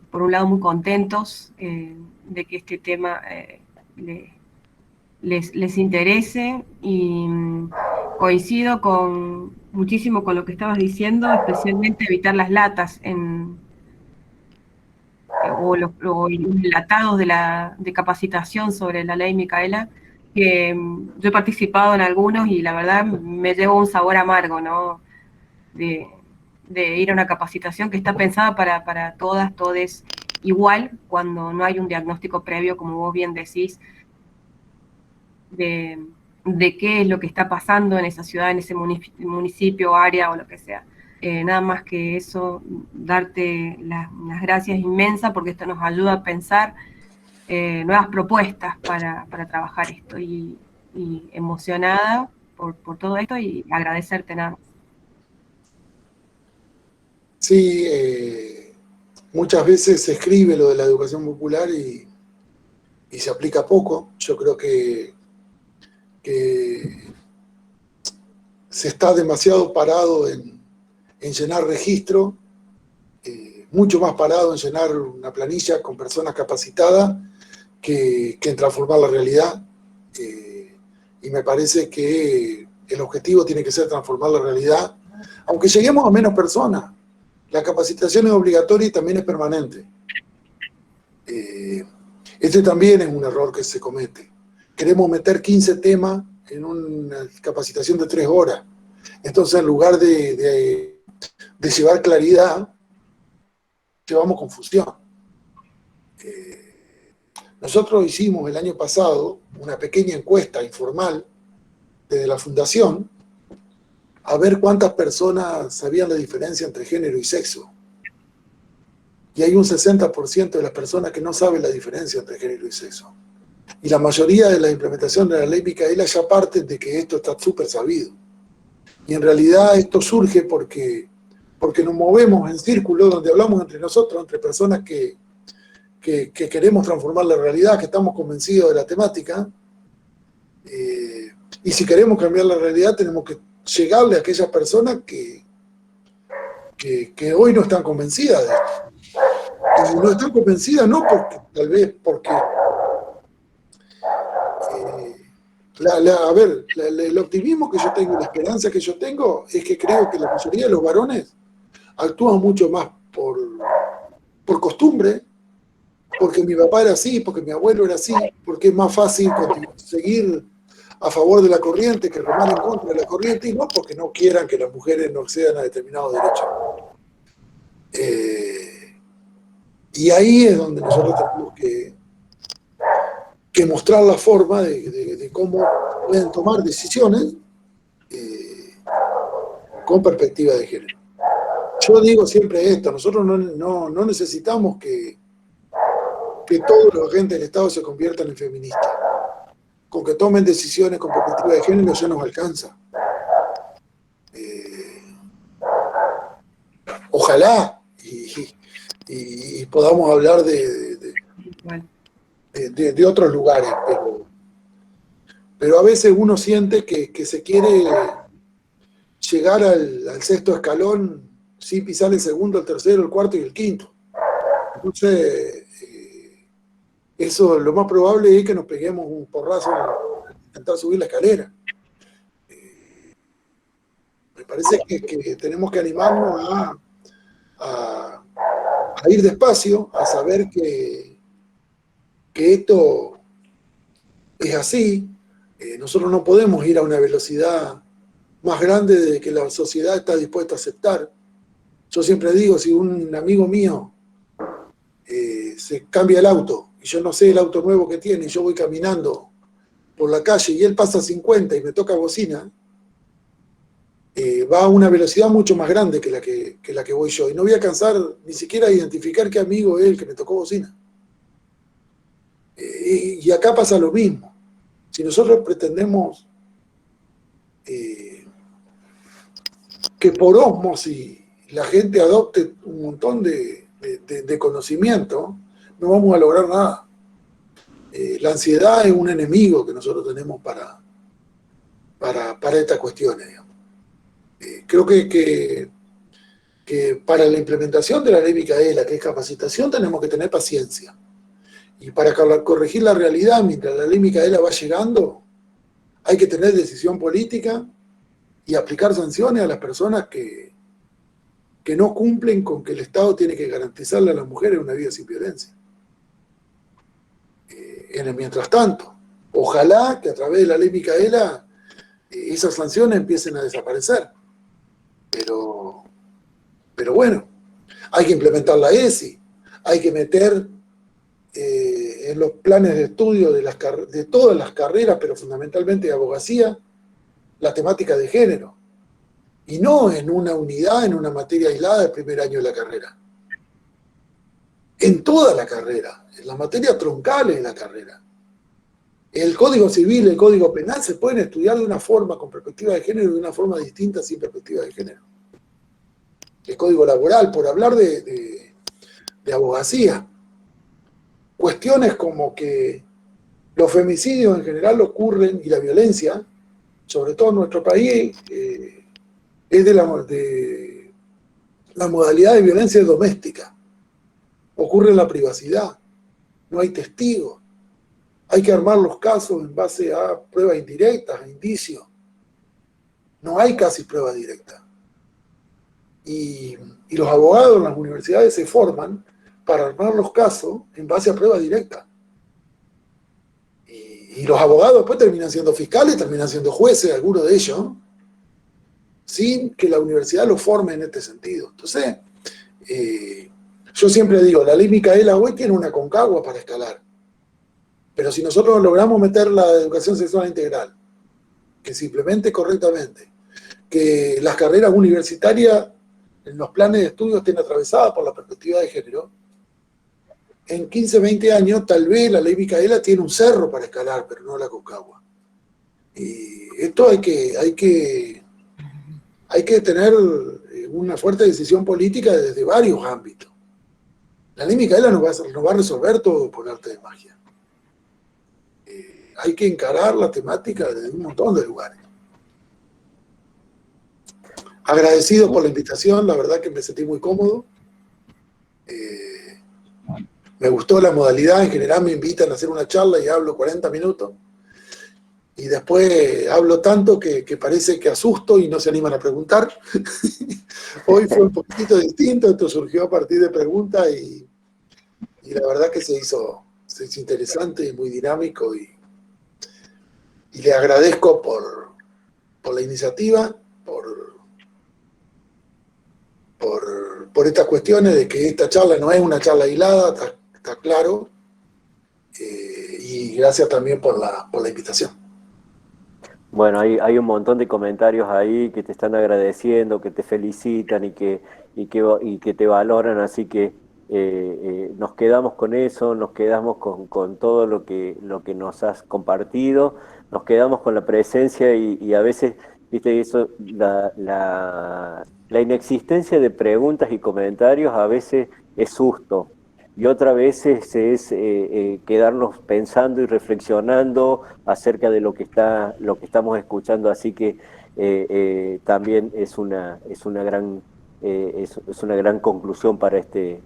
por un lado, muy contentos de que este tema les interese y coincido muchísimo con lo que estabas diciendo, especialmente evitar las latas o los enlatados de capacitación sobre la ley Micaela, que yo he participado en algunos y la verdad me llevo un sabor amargo, ¿no? De ir a una capacitación que está pensada para todas, todes igual, cuando no hay un diagnóstico previo, como vos bien decís, de qué es lo que está pasando en esa ciudad, en ese municipio, área o lo que sea. Nada más que eso, darte las gracias inmensas, porque esto nos ayuda a pensar nuevas propuestas para trabajar esto, y emocionada por todo esto y agradecerte nada más. Sí, muchas veces se escribe lo de la educación popular y se aplica poco. Yo creo que se está demasiado parado en llenar registro, mucho más parado en llenar una planilla con personas capacitadas que en transformar la realidad. Y me parece que el objetivo tiene que ser transformar la realidad, aunque lleguemos a menos personas. La capacitación es obligatoria y también es permanente. Este también es un error que se comete. Queremos meter 15 temas en una capacitación de 3 horas. Entonces, en lugar de llevar claridad, llevamos confusión. Nosotros hicimos el año pasado una pequeña encuesta informal desde la Fundación a ver cuántas personas sabían la diferencia entre género y sexo. y hay un 60% de las personas que no saben la diferencia entre género y sexo. Y la mayoría de la implementación de la ley Micaela ya parte de que esto está súper sabido. Y en realidad esto surge porque nos movemos en círculos donde hablamos entre nosotros, entre personas que queremos transformar la realidad, que estamos convencidos de la temática. Y si queremos cambiar la realidad, tenemos que llegarle a aquellas personas que hoy no están convencidas de esto. Y no están convencidas no porque, tal vez porque... el optimismo que yo tengo, la esperanza que yo tengo, es que creo que la mayoría de los varones actúan mucho más por costumbre, porque mi papá era así, porque mi abuelo era así, porque es más fácil seguir a favor de la corriente que remar en contra de la corriente, y no porque no quieran que las mujeres no accedan a determinados derechos. Y ahí es donde nosotros tenemos que mostrar la forma de cómo pueden tomar decisiones con perspectiva de género. Yo digo siempre esto, nosotros no necesitamos que todos los agentes del Estado se conviertan en feministas. Con que tomen decisiones con perspectiva de género ya nos alcanza. Ojalá y podamos hablar de otros lugares, pero a veces uno siente que se quiere llegar al sexto escalón sin pisar el segundo, el tercero, el cuarto y el quinto. Entonces, eso lo más probable es que nos peguemos un porrazo a intentar subir la escalera. Me parece que tenemos que animarnos a ir despacio, a saber que esto es así. Nosotros no podemos ir a una velocidad más grande de que la sociedad está dispuesta a aceptar. Yo siempre digo, si un amigo mío se cambia el auto y yo no sé el auto nuevo que tiene y yo voy caminando por la calle y él pasa 50 y me toca bocina, va a una velocidad mucho más grande que la que voy yo y no voy a alcanzar ni siquiera a identificar qué amigo es el que me tocó bocina. Y acá pasa lo mismo. Si nosotros pretendemos que por ósmosis la gente adopte un montón de conocimiento, no vamos a lograr nada. La ansiedad es un enemigo que nosotros tenemos para estas cuestiones, digamos. Creo que para la implementación de la ley Micaela, que es capacitación, tenemos que tener paciencia. Y para corregir la realidad, mientras la ley Micaela va llegando, hay que tener decisión política y aplicar sanciones a las personas que no cumplen con que el Estado tiene que garantizarle a las mujeres una vida sin violencia. En el mientras tanto, ojalá que a través de la ley Micaela esas sanciones empiecen a desaparecer. Pero bueno, hay que implementar la ESI, hay que meter en los planes de estudio de todas las carreras, pero fundamentalmente de abogacía, la temática de género. Y no en una unidad, en una materia aislada del primer año de la carrera. En toda la carrera, en las materias troncales de la carrera. El Código Civil, el Código Penal se pueden estudiar de una forma con perspectiva de género y de una forma distinta sin perspectiva de género. El Código Laboral, por hablar de abogacía. Cuestiones como que los femicidios en general ocurren y la violencia, sobre todo en nuestro país, es de la modalidad de violencia doméstica. Ocurre en la privacidad, no hay testigos. Hay que armar los casos en base a pruebas indirectas, a indicios. No hay casi pruebas directas. Y los abogados en las universidades se forman para armar los casos en base a pruebas directas. Y los abogados después terminan siendo fiscales, terminan siendo jueces, algunos de ellos, sin que la universidad los forme en este sentido. Entonces, yo siempre digo, la ley Micaela hoy tiene una concagua para escalar. Pero si nosotros logramos meter la educación sexual integral, que se implemente correctamente, que las carreras universitarias en los planes de estudio estén atravesadas por la perspectiva de género, en 15, 20 años, tal vez la ley Micaela tiene un cerro para escalar, pero no la Concagua. Y esto hay que tener una fuerte decisión política desde varios ámbitos. La ley Micaela no va a resolver todo por arte de magia. Hay que encarar la temática desde un montón de lugares. Agradecido por la invitación, la verdad que me sentí muy cómodo. Me gustó la modalidad, en general me invitan a hacer una charla y hablo 40 minutos. Y después hablo tanto que parece que asusto y no se animan a preguntar. Hoy fue un poquito distinto, esto surgió a partir de preguntas y la verdad que se hizo interesante y muy dinámico y le agradezco por la iniciativa, por estas cuestiones de que esta charla no es una charla aislada, está claro, y gracias también por la invitación. Bueno, hay un montón de comentarios ahí que te están agradeciendo, que te felicitan y que te valoran, así que nos quedamos con eso, nos quedamos con todo lo que nos has compartido, nos quedamos con la presencia y a veces, viste, eso, la inexistencia de preguntas y comentarios a veces es susto. Y otra vez es quedarnos pensando y reflexionando acerca de lo que estamos escuchando, así que también es una gran es una gran conclusión para este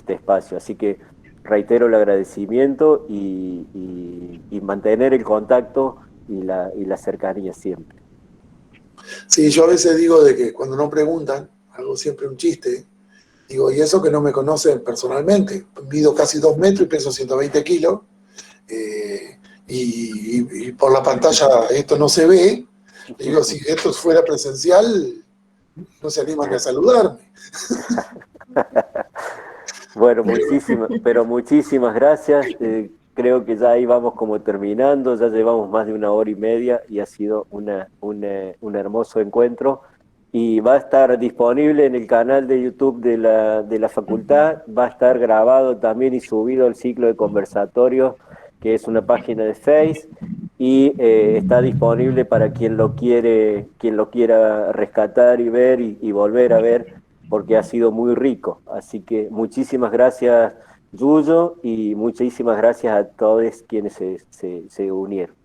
espacio. Así que reitero el agradecimiento y mantener el contacto y la cercanía siempre. Sí, yo a veces digo de que cuando no preguntan, hago siempre un chiste. Digo, y eso que no me conocen personalmente, mido casi 2 metros y peso 120 kilos, y por la pantalla esto no se ve. Digo, si esto fuera presencial, no se animan a saludarme. Bueno, muchísimas gracias. Creo que ya ahí vamos como terminando, ya llevamos más de 1 hora y media y ha sido un hermoso encuentro. Y va a estar disponible en el canal de YouTube de la facultad, va a estar grabado también y subido al ciclo de conversatorios, que es una página de Face, y está disponible para quien lo quiera rescatar y ver y volver a ver, porque ha sido muy rico. Así que muchísimas gracias, Yuyo, y muchísimas gracias a todos quienes se unieron.